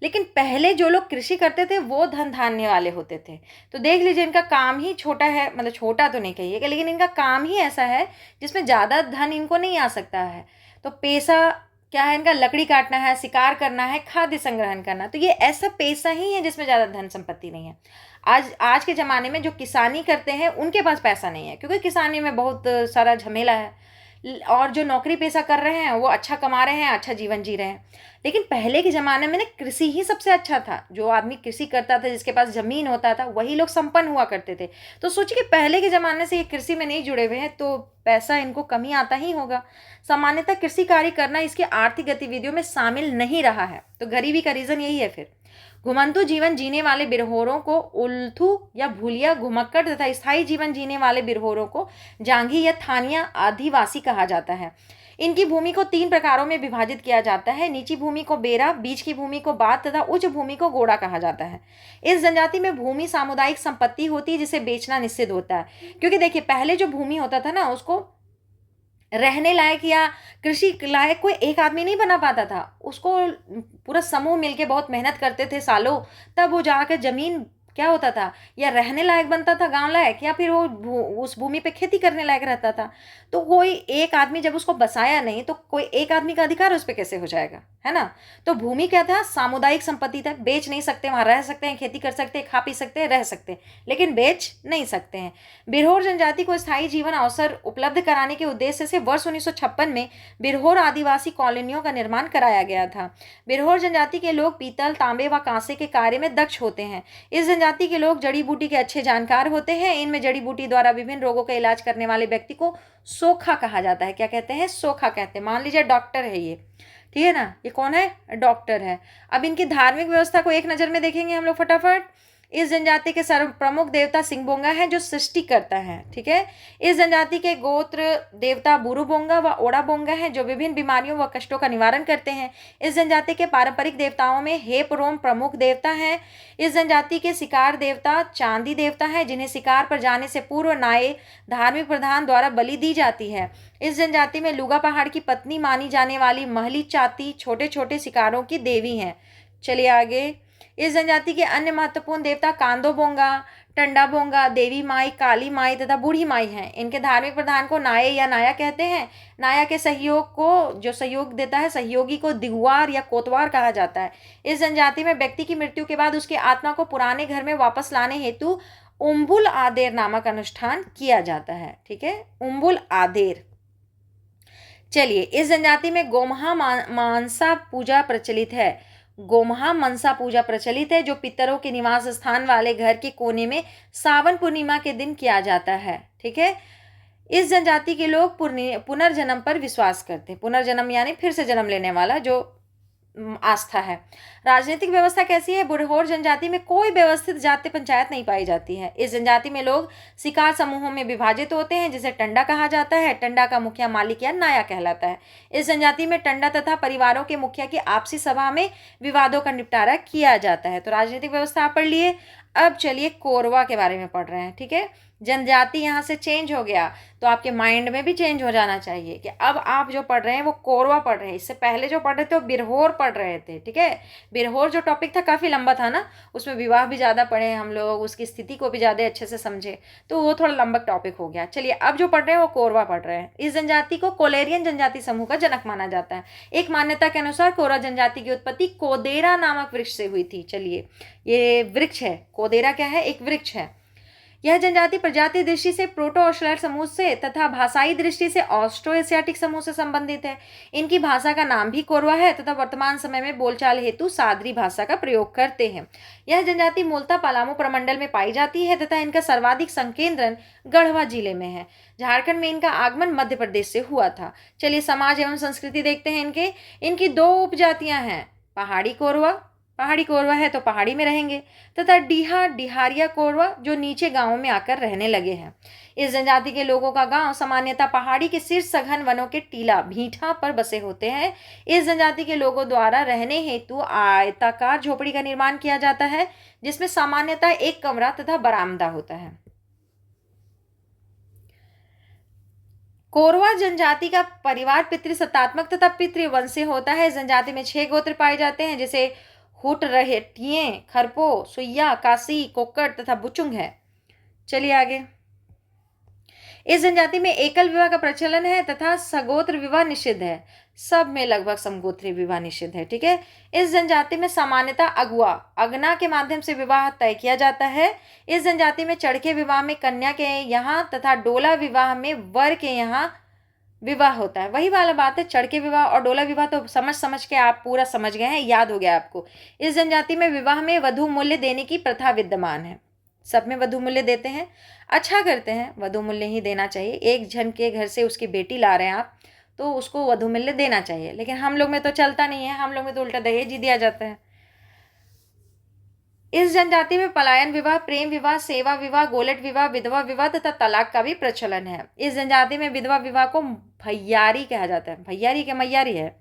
लेकिन पहले जो लोग कृषि करते थे वो धन धान्य वाले होते थे। तो देख लीजिए, इनका काम ही छोटा है, मतलब छोटा तो नहीं कहिएगा, लेकिन इनका काम ही ऐसा है जिसमें ज़्यादा धन इनको नहीं आ सकता है। तो पेशा क्या है इनका? लकड़ी काटना है, शिकार करना है, खाद्य संग्रहण करना। तो ये ऐसा पेशा ही है जिसमें ज़्यादा धन संपत्ति नहीं है। आज के ज़माने में जो किसानी करते हैं उनके पास पैसा नहीं है, क्योंकि किसानी में बहुत सारा झमेला है। और जो नौकरी पेशा कर रहे हैं वो अच्छा कमा रहे हैं, अच्छा जीवन जी रहे हैं। लेकिन पहले के ज़माने में ना कृषि ही सबसे अच्छा था। जो आदमी कृषि करता था, जिसके पास ज़मीन होता था, वही लोग संपन्न हुआ करते थे। तो सोचिए कि पहले के ज़माने से ये कृषि में नहीं जुड़े हुए हैं तो पैसा इनको कमी आता ही होगा। सामान्यतः कृषि कार्य करना इसकी आर्थिक गतिविधियों में शामिल नहीं रहा है, तो गरीबी का रीज़न यही है। फिर घुमंतु जीवन जीने वाले बिरहोरों को उल्थू या भूलिया, घुमक्कड़ तथा स्थायी जीवन जीने वाले बिरहोरों को जांघी या थानिया आदिवासी कहा जाता है। इनकी भूमि को 3 प्रकारों में विभाजित किया जाता है। नीची भूमि को बेरा, बीच की भूमि को बात तथा उच्च भूमि को गोड़ा कहा जाता है। इस जनजाति में भूमि सामुदायिक संपत्ति होती है जिसे बेचना निषिद्ध होता है, क्योंकि देखिए पहले जो भूमि होता था ना उसको रहने लायक या कृषि लायक कोई एक आदमी नहीं बना पाता था, उसको पूरा समूह मिलके बहुत मेहनत करते थे सालों, तब वो जाकर जमीन क्या होता था, या रहने लायक बनता था, गांव लायक, या फिर वो उस भूमि पे खेती करने लायक रहता था। तो कोई एक आदमी जब उसको बसाया नहीं तो कोई एक आदमी का अधिकार उस पर कैसे हो जाएगा, है ना। तो भूमि क्या था, सामुदायिक संपत्ति था, बेच नहीं सकते, वहां रह सकते हैं, खेती कर सकते हैं, खा पी सकते हैं, रह सकते हैं, लेकिन बेच नहीं सकते हैं। बिरहोर जनजाति को स्थायी जीवन अवसर उपलब्ध कराने के उद्देश्य से वर्ष 1956 में बिरहोर आदिवासी कॉलोनियों का निर्माण कराया गया था। बिरहोर जनजाति के लोग पीतल, तांबे व कांसे के कार्य में दक्ष होते हैं। इस जनजाति के लोग जड़ी बूटी के अच्छे जानकार होते हैं। इनमें जड़ी बूटी द्वारा विभिन्न रोगों का इलाज करने वाले व्यक्ति को सोखा कहा जाता है। क्या कहते हैं, सोखा कहते हैं। मान लीजिए डॉक्टर है ये, ठीक है ना, ये कौन है, डॉक्टर है। अब इनकी धार्मिक व्यवस्था को एक नज़र में देखेंगे हम लोग फटाफट। इस जनजाति के सर्व प्रमुख देवता सिंहबोंगा है जो सृष्टि करता है, ठीक है। इस जनजाति के गोत्र देवता बुरुबोंगा व ओड़ाबोंगा है जो विभिन्न बीमारियों व कष्टों का निवारण करते हैं। इस जनजाति के पारंपरिक देवताओं में हेपरोम प्रमुख देवता है। इस जनजाति के शिकार देवता चांदी देवता है जिन्हें शिकार पर जाने से पूर्व नाये धार्मिक प्रधान द्वारा बलि दी जाती है। इस जनजाति में लुगा पहाड़ की पत्नी मानी जाने वाली महली चाती छोटे छोटे शिकारों की देवी हैं। चलिए आगे। इस जनजाति के अन्य महत्वपूर्ण देवता कांदो बोंगा, टंडा बोंगा, देवी माई, काली माई तथा बूढ़ी माई हैं। इनके धार्मिक प्रधान को नाये या नाया कहते हैं। नाया के सहयोग को, जो सहयोग देता है, सहयोगी को दिगवार या कोतवार कहा जाता है। इस जनजाति में व्यक्ति की मृत्यु के बाद उसकी आत्मा को पुराने घर में वापस लाने हेतु उम्बुल आदेर नामक अनुष्ठान किया जाता है, ठीक है, उम्बुल आदेर। चलिए, इस जनजाति में गोमहा मानसा पूजा प्रचलित है। गोमहा मनसा पूजा प्रचलित है जो पितरों के निवास स्थान वाले घर के कोने में सावन पूर्णिमा के दिन किया जाता है, ठीक है। इस जनजाति के लोग पुनर्जन्म पर विश्वास करते हैं। पुनर्जन्म यानी फिर से जन्म लेने वाला जो आस्था है। राजनीतिक व्यवस्था कैसी है, बिरहोर जनजाति में कोई व्यवस्थित जाति पंचायत नहीं पाई जाती है। इस जनजाति में लोग शिकार समूहों में विभाजित होते हैं जिसे टंडा कहा जाता है। टंडा का मुखिया मालिक या नाया कहलाता है। इस जनजाति में टंडा तथा परिवारों के मुखिया की आपसी सभा में विवादों का निपटारा किया जाता है। तो राजनीतिक व्यवस्था आप पढ़ लिए। अब चलिए कोरवा के बारे में पढ़ रहे हैं, ठीक है। जनजाति यहाँ से चेंज हो गया तो आपके माइंड में भी चेंज हो जाना चाहिए कि अब आप जो पढ़ रहे हैं वो कोरवा पढ़ रहे हैं। इससे पहले जो पढ़ रहे थे वो बिरहोर पढ़ रहे थे, ठीक है। बिरहोर जो टॉपिक था काफ़ी लंबा था ना, उसमें विवाह भी ज़्यादा पढ़े हम लोग, उसकी स्थिति को भी ज़्यादा अच्छे से समझे, तो वो थोड़ा लंबा टॉपिक हो गया। चलिए, अब जो पढ़ रहे हैं वो कोरवा पढ़ रहे हैं। इस जनजाति को कोलेरियन जनजाति समूह का जनक माना जाता है। एक मान्यता के अनुसार कोरवा जनजाति की उत्पत्ति कोदेरा नामक वृक्ष से हुई थी। चलिए, ये वृक्ष है, कोदेरा क्या है, एक वृक्ष है। यह जनजाति प्रजाति दृष्टि से प्रोटो ऑस्ट्रेलियर समूह से तथा भाषाई दृष्टि से ऑस्ट्रो एशियाटिक समूह से संबंधित है। इनकी भाषा का नाम भी कोरवा है तथा वर्तमान समय में बोलचाल हेतु सादरी भाषा का प्रयोग करते हैं। यह जनजाति मूलतः पलामू प्रमंडल में पाई जाती है तथा इनका सर्वाधिक संकेंद्रण गढ़वा जिले में है। झारखंड में इनका आगमन मध्य प्रदेश से हुआ था। चलिए, समाज एवं संस्कृति देखते हैं। इनकी 2 उपजातियां हैं, पहाड़ी कोरवा, पहाड़ी कोरवा है तो पहाड़ी में रहेंगे, तथा डीहा डिहारिया कोरवा जो नीचे गांवों में आकर रहने लगे हैं। इस जनजाति के लोगों का गांव सामान्यतः पहाड़ी के शीर्ष सघन वनों के टीला भीठा पर बसे होते हैं। इस जनजाति के लोगों द्वारा रहने हेतु आयताकार झोपड़ी का निर्माण किया जाता है जिसमें सामान्यतः एक कमरा तथा बरामदा होता है। कोरवा जनजाति का परिवार पितृसत्तात्मक तथा पितृवंशीय होता है। इस जनजाति में 6 गोत्र पाए जाते हैं जैसे हुट, रहेटिये, खरपो, सुइया, कासी, कोक्कड़ तथा बुचुंग है। चलिए आगे। इस जनजाति में एकल विवाह का प्रचलन है तथा सगोत्र विवाह निषिद्ध है। सब में लगभग समगोत्री विवाह निषिद्ध है, ठीक है। इस जनजाति में सामान्यतः अगुआ अगना के माध्यम से विवाह तय किया जाता है। इस जनजाति में चढ़के विवाह में कन्या के यहाँ तथा डोला विवाह में वर के यहाँ विवाह होता है। वही वाला बात है, चढ़के विवाह और डोला विवाह तो समझ के आप पूरा समझ गए हैं, याद हो गया आपको। इस जनजाति में विवाह में वधु मूल्य देने की प्रथा विद्यमान है। सब में वधु मूल्य देते हैं, अच्छा करते हैं, वधु मूल्य ही देना चाहिए। एक जन के घर से उसकी बेटी ला रहे हैं आप तो उसको वधु मूल्य देना चाहिए, लेकिन हम लोग में तो चलता नहीं है, हम लोग में तो उल्टा दहेज ही दिया जाता है। इस जनजाति में पलायन विवाह, प्रेम विवाह, सेवा विवाह, गोलट विवाह, विधवा विवाह तथा तलाक का भी प्रचलन है। इस जनजाति में विधवा विवाह को भैयारी कहा जाता है। भैयारी क्या मैयारी है?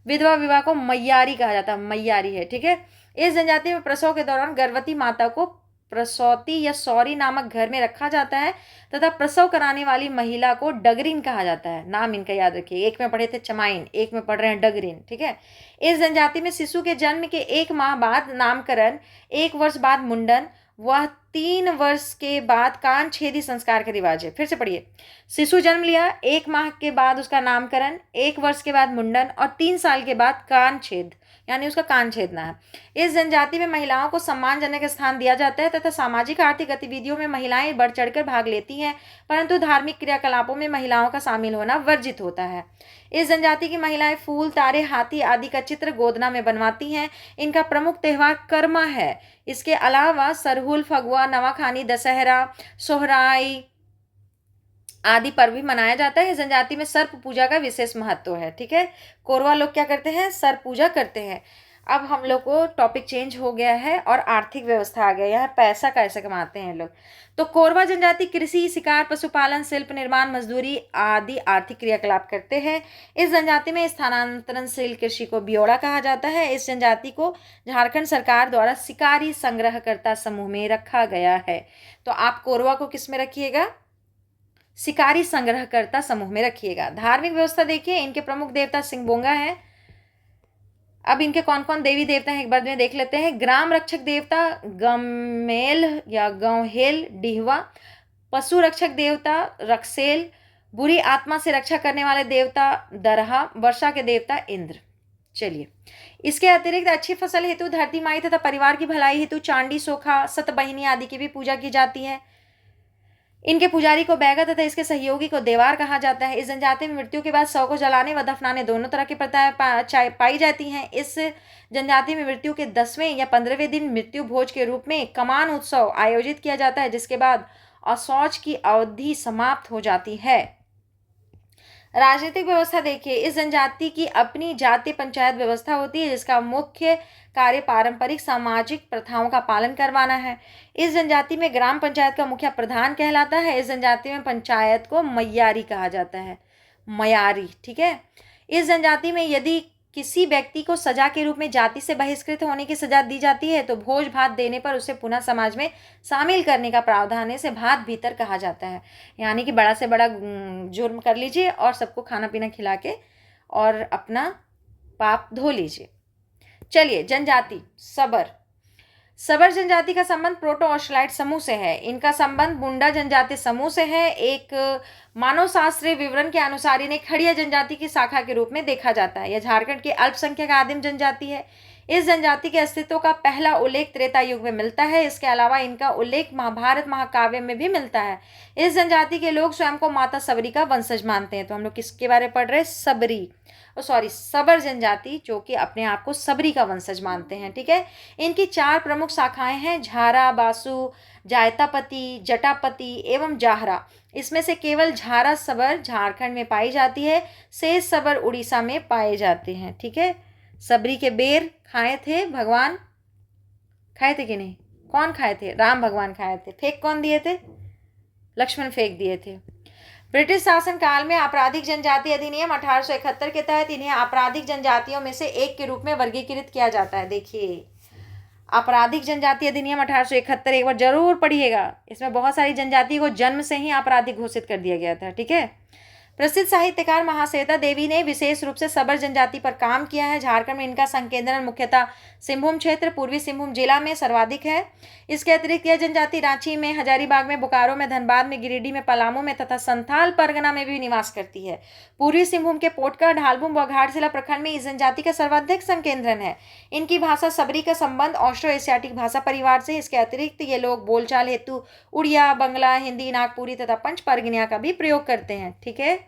विधवा विवाह को मैयारी कहा जाता है, मैयारी है, ठीक है। इस जनजाति में प्रसव के दौरान गर्भवती माता को प्रसौती या सौरी नामक घर में रखा जाता है तथा प्रसव कराने वाली महिला को डगरीन कहा जाता है। नाम इनका याद रखिए, एक में पढ़े थे चमाइन, एक में पढ़ रहे हैं डगरीन, ठीक है। इस जनजाति में शिशु के जन्म के 1 माह बाद नामकरण, 1 वर्ष बाद मुंडन, वह 3 वर्ष के बाद कान छेदी संस्कार का रिवाज है। फिर से पढ़िए, शिशु जन्म लिया, 1 माह के बाद उसका नामकरण, 1 वर्ष के बाद मुंडन और 3 साल के बाद कान छेद, यानी उसका कान छेदना है। इस जनजाति में महिलाओं को सम्मानजनक स्थान दिया जाता है तथा सामाजिक आर्थिक गतिविधियों में महिलाएं बढ़ चढ़कर भाग लेती हैं, परंतु धार्मिक क्रियाकलापों में महिलाओं का शामिल होना वर्जित होता है। इस जनजाति की महिलाएं फूल, तारे, हाथी आदि का चित्र गोदना में बनवाती हैं। इनका प्रमुख त्योहार कर्मा है। इसके अलावा सरहुल, फगुआ, नवाखानी, दशहरा, सोहराई आदि पर्व भी मनाया जाता है। इस जनजाति में सर्प पूजा का विशेष महत्व है, ठीक है। कोरवा लोग क्या करते हैं? सर्प पूजा करते हैं। अब हम लोग को टॉपिक चेंज हो गया है और आर्थिक व्यवस्था आ गया है, पैसा कैसे कमाते हैं लोग। तो कोरवा जनजाति कृषि, शिकार, पशुपालन, शिल्प निर्माण, मजदूरी आदि आर्थिक क्रियाकलाप करते हैं। इस जनजाति में स्थानांतरणशील कृषि को बियोड़ा कहा जाता है। इस जनजाति को झारखंड सरकार द्वारा शिकारी संग्रहकर्ता समूह में रखा गया है। तो आप कोरवा को किस में रखिएगा? शिकारी संग्रहकर्ता समूह में रखिएगा। धार्मिक व्यवस्था देखिए, इनके प्रमुख देवता सिंहबोंगा है। अब इनके कौन कौन देवी देवता हैं एक बार में देख लेते हैं। ग्राम रक्षक देवता गमेल या गौहेल डिहवा, पशु रक्षक देवता रक्सेल, बुरी आत्मा से रक्षा करने वाले देवता दरहा, वर्षा के देवता इंद्र। चलिए, इसके अतिरिक्त अच्छी फसल हेतु धरती माई तथा परिवार की भलाई हेतु चांडी, सोखा, सतबहिनी आदि की भी पूजा की जाती है। इनके पुजारी को बैगा तथा इसके सहयोगी को देवार कहा जाता है। इस जनजाति में मृत्यु के बाद शव को जलाने व दफनाने दोनों तरह की प्रथाएं पाई जाती हैं। इस जनजाति में मृत्यु के 10वें या 15वें दिन मृत्यु भोज के रूप में कमान उत्सव आयोजित किया जाता है, जिसके बाद अशौच की अवधि समाप्त हो जाती है। राजनीतिक व्यवस्था देखिए, इस जनजाति की अपनी जातीय पंचायत व्यवस्था होती है, जिसका मुख्य कार्य पारंपरिक सामाजिक प्रथाओं का पालन करवाना है। इस जनजाति में ग्राम पंचायत का मुखिया प्रधान कहलाता है। इस जनजाति में पंचायत को मैयारी कहा जाता है, मयारी, ठीक है। इस जनजाति में यदि किसी व्यक्ति को सजा के रूप में जाति से बहिष्कृत होने की सजा दी जाती है तो भोज भात देने पर उसे पुनः समाज में शामिल करने का प्रावधान है। इसे भात भीतर कहा जाता है, यानी कि बड़ा से बड़ा जुर्म कर लीजिए और सबको खाना पीना खिला के और अपना पाप धो लीजिए। चलिए, जनजाति सबर। सबर जनजाति का संबंध प्रोटो ऑस्ट्रेलाइट समूह से है। इनका संबंध मुंडा जनजाति समूह से है। एक मानव शास्त्रीय विवरण के अनुसार इन्हें खड़िया जनजाति की शाखा के रूप में देखा जाता है। यह झारखंड की अल्पसंख्यक आदिम जनजाति है। इस जनजाति के अस्तित्व का पहला उल्लेख त्रेता युग में मिलता है। इसके अलावा इनका उल्लेख महाभारत महाकाव्य में भी मिलता है। इस जनजाति के लोग स्वयं को माता सबरी का वंशज मानते हैं। तो हम लोग किसके बारे में पढ़ रहे हैं? सबरी, सबर जनजाति, जो कि अपने आप को सबरी का वंशज मानते हैं, ठीक है। इनकी 4 प्रमुख शाखाएं हैं, झारा, बासु, जायतापति, जटापति एवं जाहरा। इसमें से केवल झारा सबर झारखंड में पाई जाती है, शेष सबर उड़ीसा में पाए जाते हैं, ठीक है। सबरी के बेर खाए थे भगवान, खाए थे कि नहीं? कौन खाए थे? राम भगवान खाए थे। फेंक कौन दिए थे? लक्ष्मण फेंक दिए थे। ब्रिटिश शासन काल में आपराधिक जनजाति अधिनियम 1871 के तहत इन्हें आपराधिक जनजातियों में से एक के रूप में वर्गीकृत किया जाता है। देखिए, आपराधिक जनजाति अधिनियम 1871 एक बार जरूर पढ़िएगा। इसमें बहुत सारी जनजाति को जन्म से ही आपराधिक घोषित कर दिया गया था, ठीक है। प्रसिद्ध साहित्यकार महाश्वेता देवी ने विशेष रूप से सबर जनजाति पर काम किया है। झारखंड में इनका संकेंद्रण मुख्यतः सिंहभूम क्षेत्र, पूर्वी सिंहभूम जिला में सर्वाधिक है। इसके अतिरिक्त यह जनजाति रांची में, हजारीबाग में, बोकारो में, धनबाद में, गिरिडीह में, पलामू में तथा संथाल परगना में भी निवास करती है। पूर्वी सिंहभूम के पोटका, ढालबुम व घाटशिला प्रखंड में इस जनजाति का सर्वाधिक संकेंद्रण है। इनकी भाषा सबरी का संबंध ऑस्ट्रो एशियाटिक भाषा परिवार से। इसके अतिरिक्त ये लोग बोलचाल हेतु उड़िया, बंगला, हिंदी, नागपुरी तथा पंच परगनिया का भी प्रयोग करते हैं, ठीक है।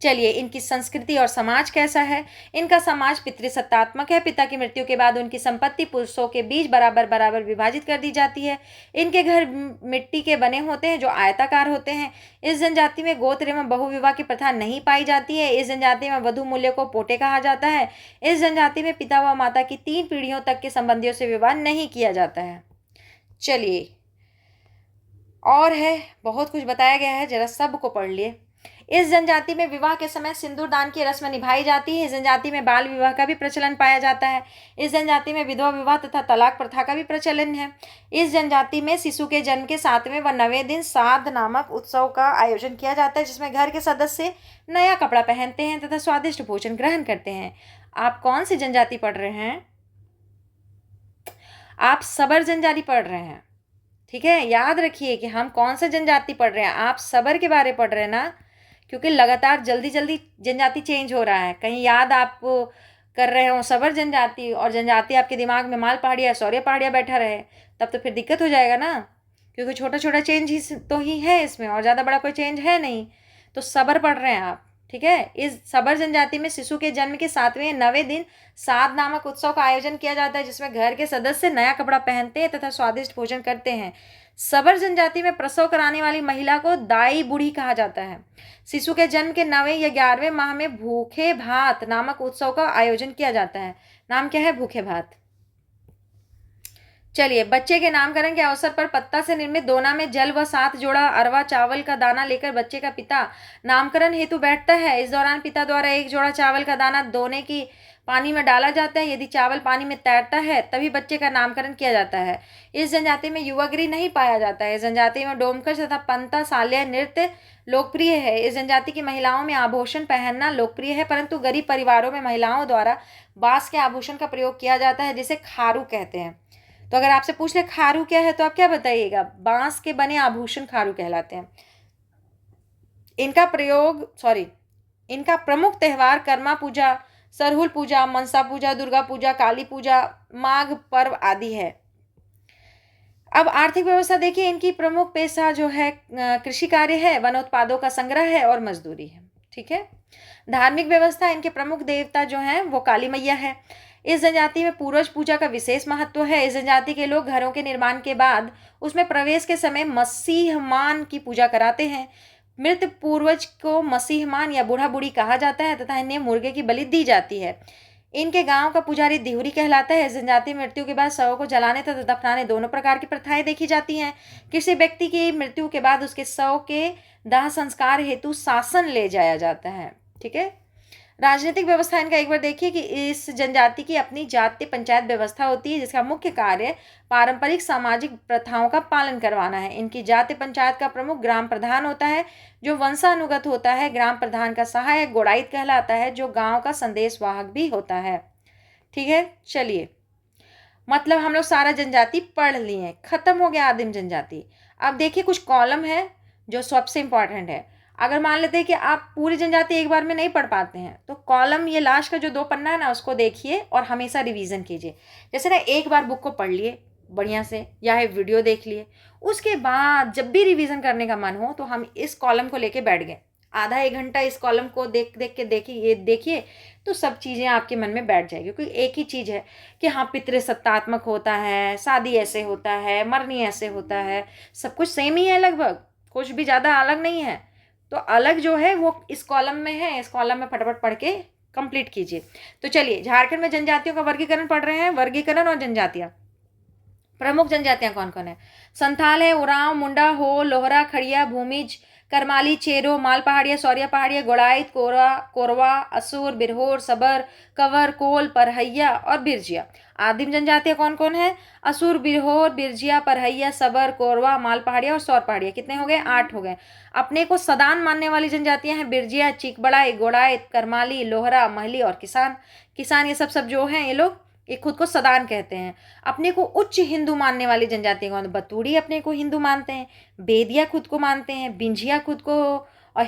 चलिए, इनकी संस्कृति और समाज कैसा है? इनका समाज पितृसत्तात्मक है। पिता की मृत्यु के बाद उनकी संपत्ति पुरुषों के बीच बराबर बराबर विभाजित कर दी जाती है। इनके घर मिट्टी के बने होते हैं जो आयताकार होते हैं। इस जनजाति में गोत्र एवं बहुविवाह की प्रथा नहीं पाई जाती है। इस जनजाति में वधु मूल्य को पोटे कहा जाता है। इस जनजाति में पिता व माता की 3 पीढ़ियों तक के संबंधियों से विवाह नहीं किया जाता है। चलिए, और है बहुत कुछ बताया गया है, जरा सबको पढ़ लिए। इस जनजाति में विवाह के समय सिंदूर दान की रस्म निभाई जाती है। इस जनजाति में बाल विवाह का भी प्रचलन पाया जाता है। इस जनजाति में विधवा विवाह तथा तलाक प्रथा का भी प्रचलन है। इस जनजाति में शिशु के जन्म के 7वें व 9वें दिन श्राद्ध नामक उत्सव का आयोजन किया जाता है, जिसमें घर के सदस्य नया कपड़ा पहनते हैं तथा स्वादिष्ट भोजन ग्रहण करते हैं। आप कौन सी जनजाति पढ़ रहे हैं? आप सबर जनजाति पढ़ रहे हैं, ठीक है। याद रखिए कि हम कौन सा जनजाति पढ़ रहे हैं। आप सबर के बारे पढ़ रहे हैं ना, क्योंकि लगातार जल्दी जल्दी जनजाति चेंज हो रहा है। कहीं याद आप कर रहे हो सबर जनजाति और जनजाति आपके दिमाग में माल पहाड़िया सौर्य पहाड़िया बैठा रहे, तब तो फिर दिक्कत हो जाएगा ना, क्योंकि छोटा छोटा चेंज ही तो ही है इसमें, और ज़्यादा बड़ा कोई चेंज है नहीं। तो सबर पढ़ रहे हैं आप, ठीक है। इस सबर जनजाति में शिशु के जन्म के 7वें 9वें दिन श्राद्ध नामक उत्सव का आयोजन किया जाता है, जिसमें घर के सदस्य नया कपड़ा पहनते हैं तथा स्वादिष्ट भोजन करते हैं। सबर जनजाति में प्रसव कराने वाली महिला को दाई बूढ़ी कहा जाता है। शिशु के जन्म के 9वें या 11वें माह में भूखे भात नामक उत्सव का आयोजन किया जाता है। नाम क्या है? भूखे भात। चलिए, बच्चे के नामकरण के अवसर पर पत्ता से निर्मित दोना में जल व 7 जोड़ा अरवा चावल का दाना लेकर बच्चे का पिता नामकरण हेतु बैठता है। इस दौरान पिता द्वारा 1 जोड़ा चावल का दाना दोने की पानी में डाला जाता है। यदि चावल पानी में तैरता है तभी बच्चे का नामकरण किया जाता है। इस जनजाति में युवाग्री नहीं पाया जाता है। इस जनजाति में डोमकच तथा पंता साल्या नृत्य लोकप्रिय है। इस जनजाति की महिलाओं में आभूषण पहनना लोकप्रिय है, परंतु गरीब परिवारों में महिलाओं द्वारा बांस के आभूषण का प्रयोग किया जाता है, जिसे खारू कहते हैं। तो अगर आपसे पूछ ले खारू क्या है, तो आप क्या बताइएगा? बांस के बने आभूषण खारू कहलाते हैं। इनका प्रमुख त्योहार कर्मा पूजा, सरहुल पूजा, मनसा पूजा, दुर्गा पूजा, काली पूजा, माघ पर्व आदि है। अब आर्थिक व्यवस्था देखिए, इनकी प्रमुख पेशा जो है कृषि कार्य है, वनोत्पादों का संग्रह है और मजदूरी है, ठीक है। धार्मिक व्यवस्था, इनके प्रमुख देवता जो हैं वो काली मैया है। इस जनजाति में पूर्वज पूजा का विशेष महत्व है। इस जनजाति के लोग घरों के निर्माण के बाद उसमें प्रवेश के समय मसीहमान की पूजा कराते हैं। मृत पूर्वज को मसीहमान या बूढ़ा बूढ़ी कहा जाता है तथा इन्हें मुर्गे की बलि दी जाती है। इनके गांव का पुजारी दिहुरी कहलाता है। इस जनजाति में मृत्यु के बाद शवों को जलाने तथा दफनाने दोनों प्रकार की प्रथाएं देखी जाती हैं। किसी व्यक्ति की मृत्यु के बाद उसके शव के दाह संस्कार हेतु शासन ले जाया जाता है, ठीक है। राजनीतिक व्यवस्था इनका एक बार देखिए कि इस जनजाति की अपनी जातीय पंचायत व्यवस्था होती है, जिसका मुख्य कार्य पारंपरिक सामाजिक प्रथाओं का पालन करवाना है। इनकी जातीय पंचायत का प्रमुख ग्राम प्रधान होता है, जो वंशानुगत होता है। ग्राम प्रधान का सहायक गोड़ाइत कहलाता है, जो गांव का संदेशवाहक भी होता है, ठीक है। चलिए, मतलब हम लोग सारा जनजाति पढ़ लिए, खत्म हो गया आदिम जनजाति। अब देखिए कुछ कॉलम है जो सबसे इंपॉर्टेंट है। अगर मान लेते हैं कि आप पूरी जनजाति एक बार में नहीं पढ़ पाते हैं, तो कॉलम ये लास्ट का जो 2 पन्ना है ना, उसको देखिए और हमेशा रिवीजन कीजिए। जैसे ना एक बार बुक को पढ़ लिए बढ़िया से, या है वीडियो देख लिए, उसके बाद जब भी रिवीजन करने का मन हो तो हम इस कॉलम को लेके बैठ गए, आधा 1 घंटा इस कॉलम को देख के देखिए तो सब चीज़ें आपके मन में बैठ जाएगी। क्योंकि एक ही चीज़ है कि हाँ, पितृसत्तात्मक होता है, शादी ऐसे होता है, मरनी ऐसे होता है, सब कुछ सेम ही है लगभग, कुछ भी ज़्यादा अलग नहीं है। तो अलग जो है वो इस कॉलम में है, इस कॉलम में फटाफट पढ़ के कंप्लीट कीजिए। तो चलिए, झारखंड में जनजातियों का वर्गीकरण पढ़ रहे हैं। वर्गीकरण और जनजातियाँ, प्रमुख जनजातियाँ कौन कौन है? संथाल है, उरांव, मुंडा, हो, लोहरा, खड़िया, भूमिज, करमाली, चेरो, माल पहाड़िया, सौर्या पहाड़िया, गोड़ाइत, कोरवा, असुर, बिरहोर, सबर, कवर, कोल, परहैया और बिरजिया। आदिम जनजातियाँ कौन कौन है? असुर, बिरहोर, बिरजिया, परहैया, सबर, कोरवा, माल पहाड़िया और सौर पहाड़िया। कितने हो गए? 8 हो गए। अपने को सदान मानने वाली जनजातियाँ हैं बिरजिया, चीकबड़ाई, गोड़ाइत, करमाली, लोहरा, महली और किसान ये सब जो हैं ये खुद को सदान कहते हैं। अपने को उच्च हिंदू मानने वाली जनजाति कौन? बतूड़ी अपने को हिंदू मानते हैं, बेदिया खुद को मानते हैं, बिंझिया खुद को, और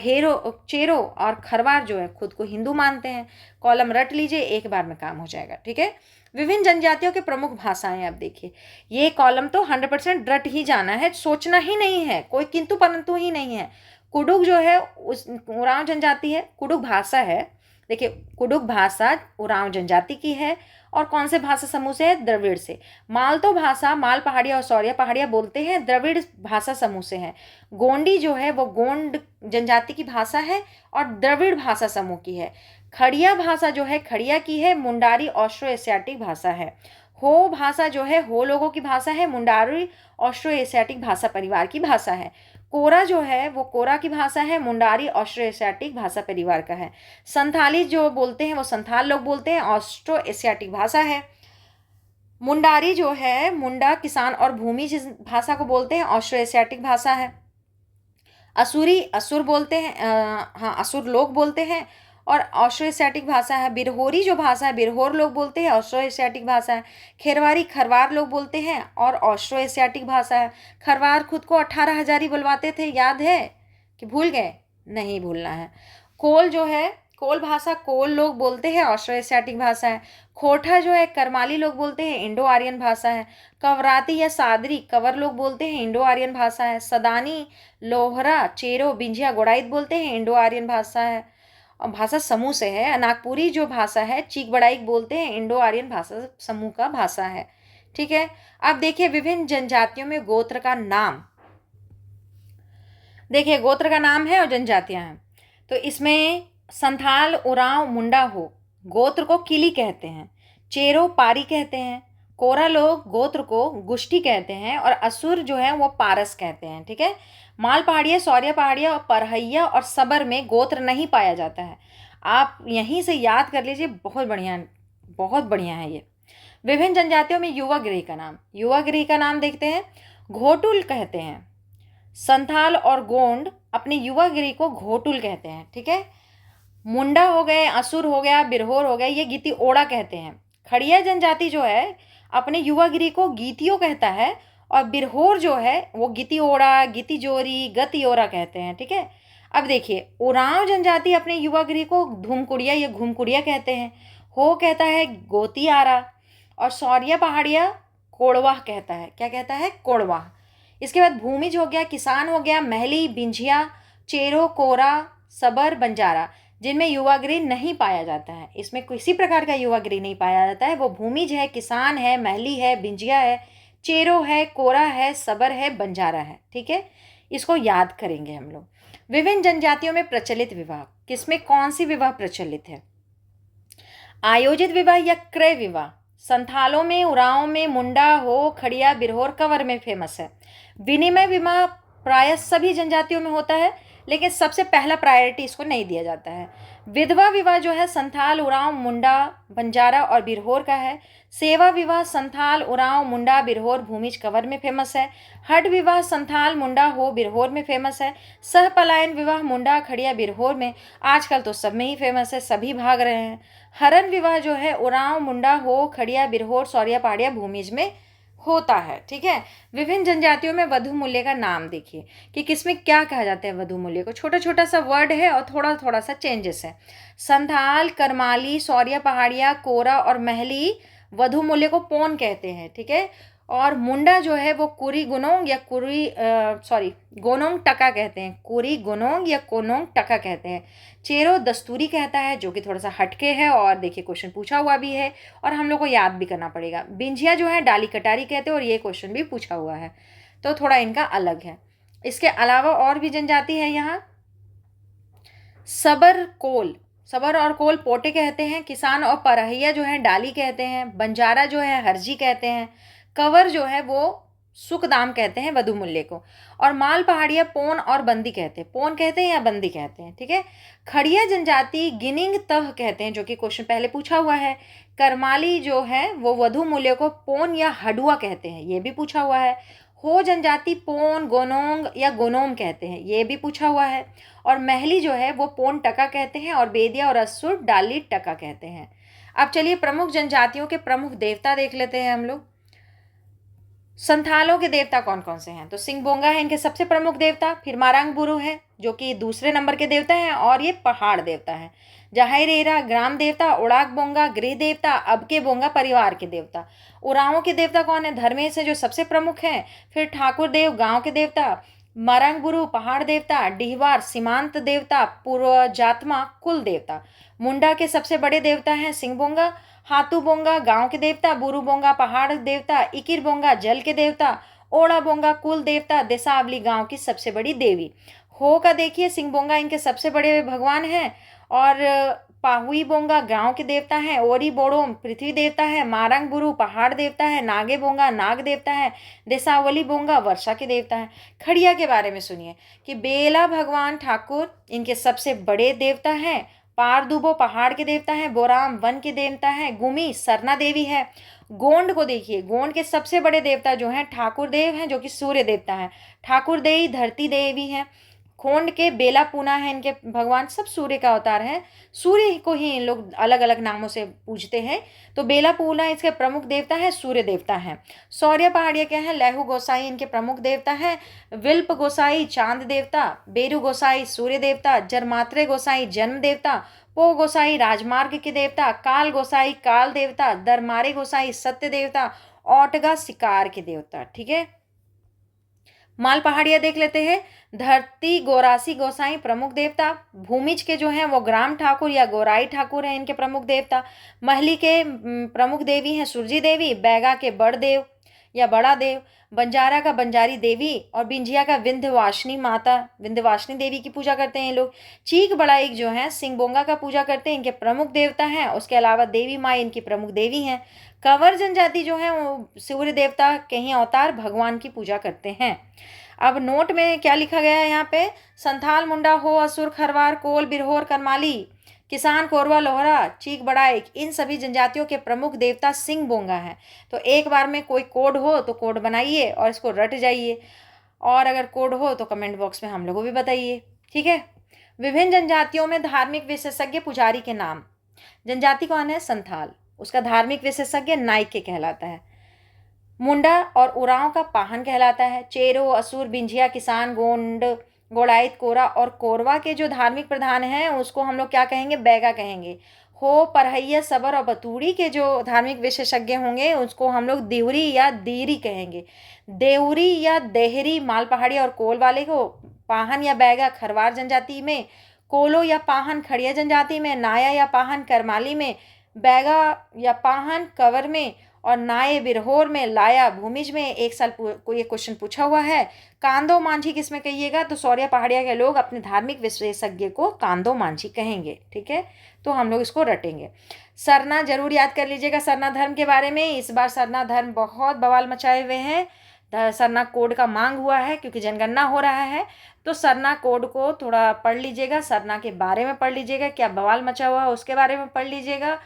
चेरो और खरवार जो है खुद को हिंदू मानते हैं। कॉलम रट लीजिए, एक बार में काम हो जाएगा, ठीक है। विभिन्न जनजातियों के प्रमुख भाषाएं, आप देखिए ये कॉलम तो 100% रट ही जाना है, सोचना ही नहीं है, कोई किंतु परंतु ही नहीं है। कुडुक जो है उस उरांव जनजाति है, कुडुक भाषा है। देखिए, कुडुक भाषा उरांव जनजाति की है और कौन से भाषा समूह से है? द्रविड़ से। मालतो भाषा माल पहाड़िया और सौर्या पहाड़िया बोलते हैं, द्रविड़ भाषा समूह से है। गोंडी जो है वो गोंड जनजाति की भाषा है और द्रविड़ भाषा समूह की है। खड़िया भाषा जो है खड़िया की है, मुंडारी ऑस्ट्रो एशियाटिक भाषा है। हो भाषा जो है हो लोगों की भाषा है, मुंडारी ऑस्ट्रो एशियाटिक भाषा परिवार की भाषा है। कोरा जो है वो कोरा की भाषा है, मुंडारी ऑस्ट्रो एशियाटिक भाषा परिवार का है। संथाली जो बोलते हैं वो संथाल लोग बोलते हैं, ऑस्ट्रो एशियाटिक भाषा है। मुंडारी जो है, मुंडा किसान और भूमि जिस भाषा को बोलते हैं, ऑस्ट्रो एशियाटिक भाषा है। असुरी असुर बोलते हैं, हाँ असुर लोग बोलते हैं और ऑस्ट्रो एशियाटिक भाषा है। बिरहोरी जो भाषा है बिरहोर लोग बोलते हैं, ऑस्ट्रो एशियाटिक भाषा है। खेरवारी खरवार लोग बोलते हैं और ऑस्ट्रो एशियाटिक भाषा है। खरवार खुद को 18 हजारी बुलवाते थे, याद है कि भूल गए? नहीं भूलना है। कोल जो है, कोल भाषा कोल लोग बोलते हैं, ऑस्ट्रो एशियाटिक भाषा है। खोटा जो है करमाली लोग बोलते हैं, इंडो आर्यन भाषा है। कवराती या सादरी कवर लोग बोलते हैं, इंडो आर्यन भाषा है। सदानी लोहरा चेरो बिंजिया गोड़ाइत बोलते हैं, इंडो आर्यन भाषा है और भाषा समूह से है। नागपुरी जो भाषा है चीक बड़ाइक बोलते हैं, इंडो आर्यन भाषा समूह का भाषा है। ठीक है, अब देखिए विभिन्न जनजातियों में गोत्र का नाम। देखिए गोत्र का नाम है और जनजातियां हैं, तो इसमें संथाल उरांव मुंडा हो गोत्र को किली कहते हैं, चेरो पारी कहते हैं, कोरा लोग गोत्र को गुष्टी कहते हैं और असुर जो है वो पारस कहते हैं। ठीक है, माल पहाड़िया, सौर्या पहाड़िया और परहैया और सबर में गोत्र नहीं पाया जाता है। आप यहीं से याद कर लीजिए, बहुत बढ़िया, बहुत बढ़िया है ये। विभिन्न जनजातियों में युवा गृह का नाम, युवा गृह का नाम देखते हैं। घोटुल कहते हैं, संथाल और गोंड अपने युवा गिरी को घोटुल कहते हैं। ठीक है, मुंडा हो गए, असुर हो गया, बिरहोर हो गया, ये गीति ओड़ा कहते हैं। खड़िया जनजाति जो है अपने युवा गिरी को गीतियों कहता है और बिरहोर जो है वो गीति ओड़ा, गीति जोरी, गति ओरा कहते हैं। ठीक है, अब देखिए उरांव जनजाति अपने युवा गिरी को धूमकुड़िया या घूमकुड़िया कहते हैं। हो कहता है गोती आरा और सौर्या पहाड़िया कोड़वाह कहता है। क्या कहता है? कोड़वाह। इसके बाद भूमिज हो गया, किसान हो गया, महली, बिंझिया, चेरो, कोरा, सबर, बंजारा, जिनमें युवागृह नहीं पाया जाता है। इसमें किसी प्रकार का युवागृह नहीं पाया जाता है। वो भूमिज है, किसान है, महली है, बिंजिया है, चेरो है, कोरा है, सबर है, बंजारा है। ठीक है, इसको याद करेंगे हम लोग। विभिन्न जनजातियों में प्रचलित विवाह, किसमें कौन सी विवाह प्रचलित है? आयोजित विवाह या क्रय विवाह। संथालों में, उरांव में, मुंडा हो, खड़िया, बिरहोर, कंवर में फेमस है। विनिमय विवाह प्राय सभी जनजातियों में होता है, लेकिन सबसे पहला प्रायोरिटी इसको नहीं दिया जाता है। विधवा विवाह जो है संथाल, उरांव, मुंडा, बंजारा और बिरहोर का है। सेवा विवाह संथाल, उरांव, मुंडा, बिरहोर, भूमिज, कंवर में फेमस है। हट विवाह संथाल, मुंडा, हो, बिरहोर में फेमस है। सह पलायन विवाह मुंडा, खड़िया, बिरहोर में, आजकल तो सब में ही फेमस है, सभी भाग रहे हैं। हरन विवाह जो है उरांव, मुंडा, हो, खड़िया, बिरहोर, सौर्या पहाड़िया, भूमिज में होता है। ठीक है, विभिन्न जनजातियों में वधु मूल्य का नाम देखिए कि किसमें क्या कहा जाता है। वधु मूल्य को छोटा छोटा सा वर्ड है और थोड़ा थोड़ा सा चेंजेस है। संथाल, करमाली, सौर्या पहाड़िया, कोरा और महली वधु मूल्य को पौन कहते हैं। ठीक है, और मुंडा जो है वो कुरी गुनोंग या गोनोंग टका कहते हैं। कुरी गुनोंग या कोनोंग टका कहते हैं। चेरो दस्तूरी कहता है, जो कि थोड़ा सा हटके है और देखिए क्वेश्चन पूछा हुआ भी है और हम लोग को याद भी करना पड़ेगा। बिंजिया जो है डाली कटारी कहते हैं और ये क्वेश्चन भी पूछा हुआ है, तो थोड़ा इनका अलग है। इसके अलावा और भी जनजाति है यहाँ। सबर कोल, सबर और कोल पोटे कहते हैं। किसान और परहिया जो है डाली कहते हैं। बंजारा जो है हरजी कहते हैं। कंवर जो है वो सुखदाम कहते हैं वधु मूल्य को। और माल पहाड़िया पोन और बंदी कहते हैं। पोन कहते हैं या बंदी कहते हैं। ठीक है, खड़िया जनजाति गिनिंग तह कहते हैं, जो कि क्वेश्चन पहले पूछा हुआ है। करमाली जो है वो वधु मूल्य को पोन या हडुआ कहते हैं, ये भी पूछा हुआ है। हो जनजाति पोन, गोनोंग या गोनोम कहते हैं, ये भी पूछा हुआ है। और महली जो है वो पोन टका कहते हैं और बेदिया और असुर डाली टका कहते हैं। अब चलिए प्रमुख जनजातियों के प्रमुख देवता देख लेते हैं हम लोग। संथालों के देवता कौन कौन से हैं? तो सिंहबोंगा है इनके सबसे प्रमुख देवता। फिर मारंग बुरु है जो कि दूसरे नंबर के देवता हैं और ये पहाड़ देवता है। जहाईरेरा ग्राम देवता, उड़ाक बोंगा गृह देवता, अबके बोंगा परिवार के देवता। उरांवों के देवता कौन है? धर्मेश है जो सबसे प्रमुख हैं। फिर ठाकुर देव गांव के देवता, मारंग बुरु पहाड़ देवता, डिहवार सीमांत देवता, पूर्व जातमा कुल देवता। मुंडा के सबसे बड़े देवता हैं सिंहबोंगा। हाथू बोंगा गांव के देवता, बुरु बोंगा पहाड़ देवता, इकिर बोंगा जल के देवता, ओड़ा बोंगा कुल देवता, देसावली गांव की सबसे बड़ी देवी। हो का देखिए सिंहबोंगा इनके सबसे बड़े भगवान हैं और पाहुई बोंगा गांव के देवता हैं, ओरी बोड़ोम पृथ्वी देवता है, मारंग बुरु पहाड़ देवता है, नागे बोंगा नाग देवता है, देसावली बोंगा वर्षा के देवता है। खड़िया के बारे में सुनिए कि बेला भगवान ठाकुर इनके सबसे बड़े देवता हैं, पारदुबो पहाड़ के देवता हैं, बोराम वन के देवता हैं, गुमी सरना देवी है। गोंड को देखिए, गोंड के सबसे बड़े देवता जो हैं ठाकुर देव हैं, जो कि सूर्य देवता हैं। ठाकुर देवी धरती देवी हैं। खोंड के बेला पूना है, इनके भगवान सब सूर्य का अवतार है। सूर्य को ही इन लोग अलग अलग नामों से पूजते हैं। तो बेला पूना इसके प्रमुख देवता है, सूर्य देवता है। सौर्य पहाड़िया क्या है, लहू गोसाई इनके प्रमुख देवता है। विल्प गोसाई चांद देवता, बेरू गोसाई सूर्य देवता, जरमात्रे गोसाई जन्म देवता, पो गोसाई राजमार्ग के देवता, काल गोसाई काल देवता, दरमारे गोसाई सत्य देवता, औटगा शिकार के देवता। ठीक है, माल पहाड़िया देख लेते हैं। धरती गोरासी गोसाई प्रमुख देवता, भूमिज के जो हैं वो ग्राम ठाकुर या गोराई ठाकुर हैं, इनके प्रमुख देवता। महली के प्रमुख देवी हैं सुरजी देवी, बैगा के बड़ देव या बड़ा देव, बंजारा का बंजारी देवी और बिंजिया का विंध्यवासिनी माता, विंध्यवासिनी देवी की पूजा करते हैं ये लोग। चीक बड़ाइक जो है सिंगबोंगा का पूजा करते हैं, इनके प्रमुख देवता हैं। उसके अलावा देवी माँ इनकी प्रमुख देवी हैं। कंवर जनजाति जो है वो सूर्य देवता के ही अवतार भगवान की पूजा करते हैं। अब नोट में क्या लिखा गया है यहाँ पे, संथाल मुंडा हो, असुर खरवार कोल बिरहोर करमाली, किसान कोरवा लोहरा चीक बड़ाइक, इन सभी जनजातियों के प्रमुख देवता सिंह बोंगा हैं। तो एक बार में कोई कोड हो तो कोड बनाइए और इसको रट जाइए, और अगर कोड हो तो कमेंट बॉक्स में हम लोगों को भी बताइए। ठीक है, विभिन्न जनजातियों में धार्मिक विशेषज्ञ पुजारी के नाम। जनजाति कौन है, संथाल, उसका धार्मिक विशेषज्ञ नाइके कहलाता है। मुंडा और उरांव का पाहन कहलाता है। चेरो, असुर, बिंझिया, किसान, गोंड, गोड़ाइत, कोरा और कोरवा के जो धार्मिक प्रधान हैं उसको हम लोग क्या कहेंगे, बैगा कहेंगे। हो, परहैया, सबर और बतूड़ी के जो धार्मिक विशेषज्ञ होंगे उसको हम लोग दिवरी या दीरी कहेंगे। देवरी या देहरी माल पहाड़ी और कोल वाले को, पाहन या बैगा खरवार जनजाति में, कोलो या पाहन खड़िया जनजाति में, नाया या पाहन करमाली में, बैगा या पाहन कवर में और नाये बिरहोर में, लाया भूमिज में। एक साल को ये क्वेश्चन पूछा हुआ है। कांदो मांझी किसमें कहिएगा, तो सौर्या पहाड़िया के लोग अपने धार्मिक विशेषज्ञ को कांदो मांझी कहेंगे। ठीक है, तो हम लोग इसको रटेंगे। सरना जरूर याद कर लीजिएगा सरना धर्म के बारे में। इस बार सरना धर्म बहुत बवाल मचाए हुए हैं। सरना कोड का मांग हुआ है क्योंकि जनगणना हो रहा है, तो सरना कोड को थोड़ा पढ़ लीजिएगा, सरना के बारे में पढ़ लीजिएगा, क्या बवाल मचा हुआ है उसके बारे में पढ़ लीजिएगा,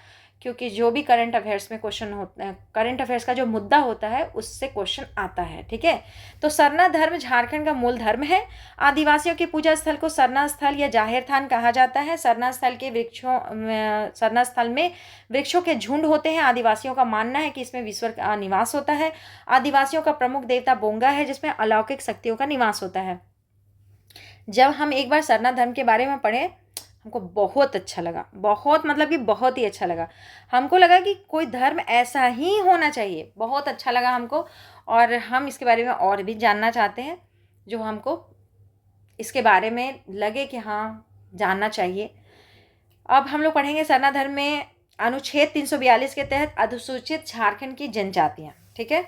क्योंकि जो भी करंट अफेयर्स में क्वेश्चन होता है, करंट अफेयर्स का जो मुद्दा होता है उससे क्वेश्चन आता है। ठीक है, तो सरना धर्म झारखंड का मूल धर्म है। आदिवासियों के पूजा स्थल को सरना स्थल या जाहिर थान कहा जाता है। सरना स्थल के सरना स्थल में वृक्षों के झुंड होते हैं। आदिवासियों का मानना है कि इसमें ईश्वर का निवास होता है। आदिवासियों का प्रमुख देवता बोंगा है, जिसमें अलौकिक शक्तियों का निवास होता है। जब हम एक बार सरना धर्म के बारे में पढ़े हमको बहुत अच्छा लगा, बहुत मतलब कि बहुत ही अच्छा लगा। हमको लगा कि कोई धर्म ऐसा ही होना चाहिए, बहुत अच्छा लगा हमको, और हम इसके बारे में और भी जानना चाहते हैं, जो हमको इसके बारे में लगे कि हाँ जानना चाहिए। अब हम लोग पढ़ेंगे सरना धर्म में अनुच्छेद 342 के तहत अधिसूचित झारखंड की जनजातियाँ। ठीक है,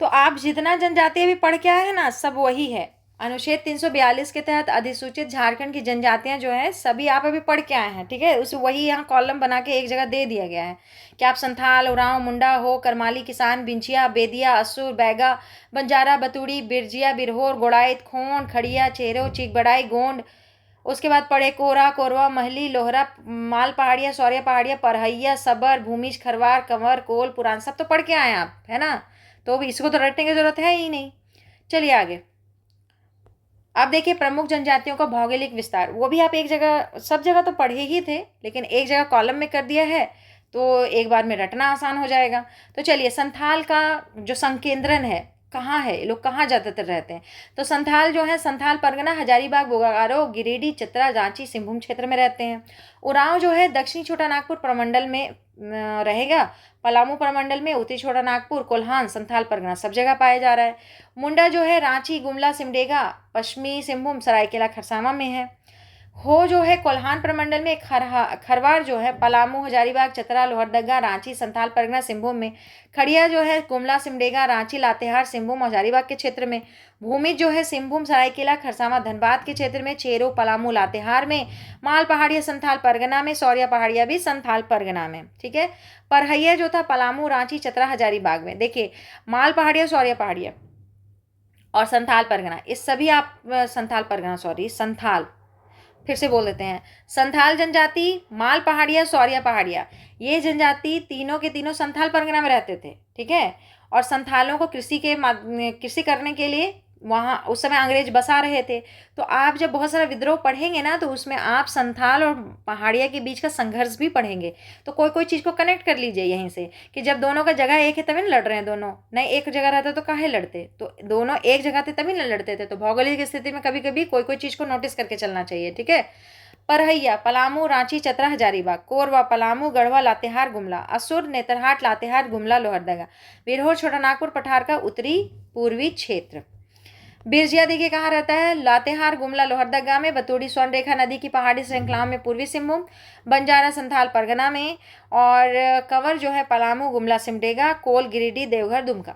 तो आप जितना जनजाति अभी पढ़ के आए हैं ना, सब वही है। अनुच्छेद 342 के तहत अधिसूचित झारखंड की जनजातियां जो है सभी आप अभी पढ़ के आए हैं। ठीक है, उस वही यहाँ कॉलम बना के एक जगह दे दिया गया है कि आप संथाल, उरांव, मुंडा, हो, करमाली, किसान, बिंचिया, बेदिया, असुर, बैगा, बंजारा, बतूड़ी, बिरजिया, बिरहोर, गोड़ाइत, खोंड, खड़िया, चेरो, चिकबड़ाई, गोंड। उसके बाद पढ़े कोरा, कोरवा, महली, लोहरा, माल पहाड़िया, सौर्या पहाड़िया, परहैया, सबर, भूमिज, खरवार, कंवर, कोल, पुरान, सब तो पढ़ के आए आप, है ना। तो इसको तो रटने की जरूरत है ही नहीं। चलिए आगे। अब देखिए प्रमुख जनजातियों का भौगोलिक विस्तार, वो भी आप एक जगह, सब जगह तो पढ़े ही थे लेकिन एक जगह कॉलम में कर दिया है तो एक बार में रटना आसान हो जाएगा। तो चलिए, संथाल का जो संकेंद्रण है कहाँ है, ये लोग कहाँ ज़्यादातर रहते हैं, तो संथाल जो है संथाल परगना, हजारीबाग, बोकारो, गिरिडीह, चतरा, रांची, सिंहभूम क्षेत्र में रहते हैं। उरांव जो है दक्षिणी छोटा नागपुर प्रमंडल में रहेगा। पलामू प्रमंडल में, उत्तरी छोटा नागपुर, कोल्हान, संथाल परगना सब जगह पाया जा रहा है। मुंडा जो है रांची, गुमला, सिमडेगा, पश्चिमी सिंहभूम, सरायकेला, खरसावां में है। हो जो है कोल्हान प्रमंडल में एक खरवार जो है पलामू, हजारीबाग, चतरा, लोहरदगा, रांची, संथाल परगना, सिंहभूम में। खड़िया जो है गुमला, सिमडेगा, रांची, लातेहार, सिंहभूम, हजारीबाग के क्षेत्र में। भूमिज जो है सिंहभूम, सरायकेला, खरसावां, धनबाद के क्षेत्र में। चेरो, पलामू, लातेहार में। माल पहाड़िया संथाल परगना में। सौरिया पहाड़िया भी संथाल परगना में, ठीक है। परहैया जो था पलामू, रांची, चतरा, हजारीबाग में। देखिए माल पहाड़िया, सौरिया पहाड़िया और संथाल परगना, इस सभी आप संथाल परगना सॉरी संथाल, फिर से बोल देते हैं। संथाल जनजाति, माल पहाड़िया, सौरिया पहाड़िया, ये जनजाति तीनों के तीनों संथाल परगना में रहते थे, ठीक है। और संथालों को कृषि करने के लिए वहाँ उस समय अंग्रेज बसा रहे थे। तो आप जब बहुत सारा विद्रोह पढ़ेंगे ना, तो उसमें आप संथाल और पहाड़िया के बीच का संघर्ष भी पढ़ेंगे। तो कोई कोई चीज़ को कनेक्ट कर लीजिए यहीं से, कि जब दोनों का जगह एक है तभी ना लड़ रहे हैं दोनों, नहीं एक जगह रहता तो काहे लड़ते, तो दोनों एक जगह थे तभी ना लड़ते थे। तो भौगोलिक स्थिति में कभी कभी कोई कोई चीज़ को नोटिस करके चलना चाहिए, ठीक है। परहैया पलामू, रांची, चतरा, हजारीबाग। कोरवा पलामू, गढ़वा, लातेहार, गुमला। असुर नेतरहाट, लातेहार, गुमला, लोहरदगा। विरहोर, छोटानागपुर, पठार का उत्तरी पूर्वी क्षेत्र। बिरजिया देखिए कहाँ रहता है, लातेहार, गुमला, लोहरदगा में। बतूड़ी स्वर्णरेखा नदी की पहाड़ी श्रृंखलाओं में पूर्वी सिंहभूम। बंजारा संथाल परगना में। और कंवर जो है पलामू, गुमला, सिमडेगा, कोल, गिरिडीह, देवघर, दुमका।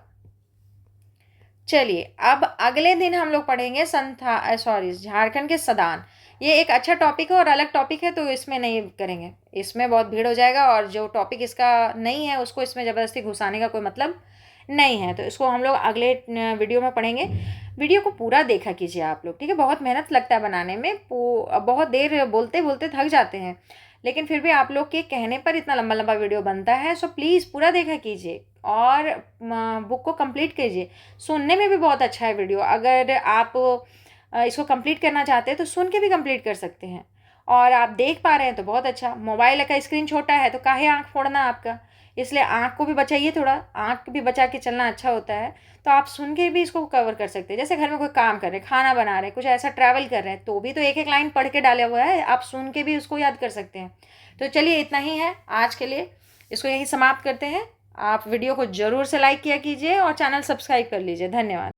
चलिए अब अगले दिन हम लोग पढ़ेंगे झारखंड के सदान। ये एक अच्छा टॉपिक है और अलग टॉपिक है, तो इसमें नहीं करेंगे, इसमें बहुत भीड़ हो जाएगा, और जो टॉपिक इसका नहीं है उसको इसमें ज़बरदस्ती घुसाने का कोई मतलब नहीं है। तो इसको हम लोग अगले वीडियो में पढ़ेंगे। वीडियो को पूरा देखा कीजिए आप लोग, ठीक है। बहुत मेहनत लगता है बनाने में, बहुत देर बोलते बोलते थक जाते हैं, लेकिन फिर भी आप लोग के कहने पर इतना लंबा लंबा वीडियो बनता है। सो प्लीज़ पूरा देखा कीजिए और बुक को कंप्लीट कीजिए। सुनने में भी बहुत अच्छा है वीडियो, अगर आप इसको कंप्लीट करना चाहते हैं तो सुन के भी कंप्लीट कर सकते हैं, और आप देख पा रहे हैं तो बहुत अच्छा। मोबाइल का स्क्रीन छोटा है तो काहे आँख फोड़ना आपका, इसलिए आँख को भी बचाइए, थोड़ा आँख भी बचा के चलना अच्छा होता है। तो आप सुन के भी इसको कवर कर सकते हैं, जैसे घर में कोई काम कर रहे हैं, खाना बना रहे हैं, कुछ ऐसा ट्रैवल कर रहे हैं, तो भी तो एक एक लाइन पढ़ के डाला हुआ है, आप सुन के भी उसको याद कर सकते हैं। तो चलिए इतना ही है आज के लिए, इसको यहीं समाप्त करते हैं। आप वीडियो को ज़रूर से लाइक किया कीजिए और चैनल सब्सक्राइब कर लीजिए। धन्यवाद।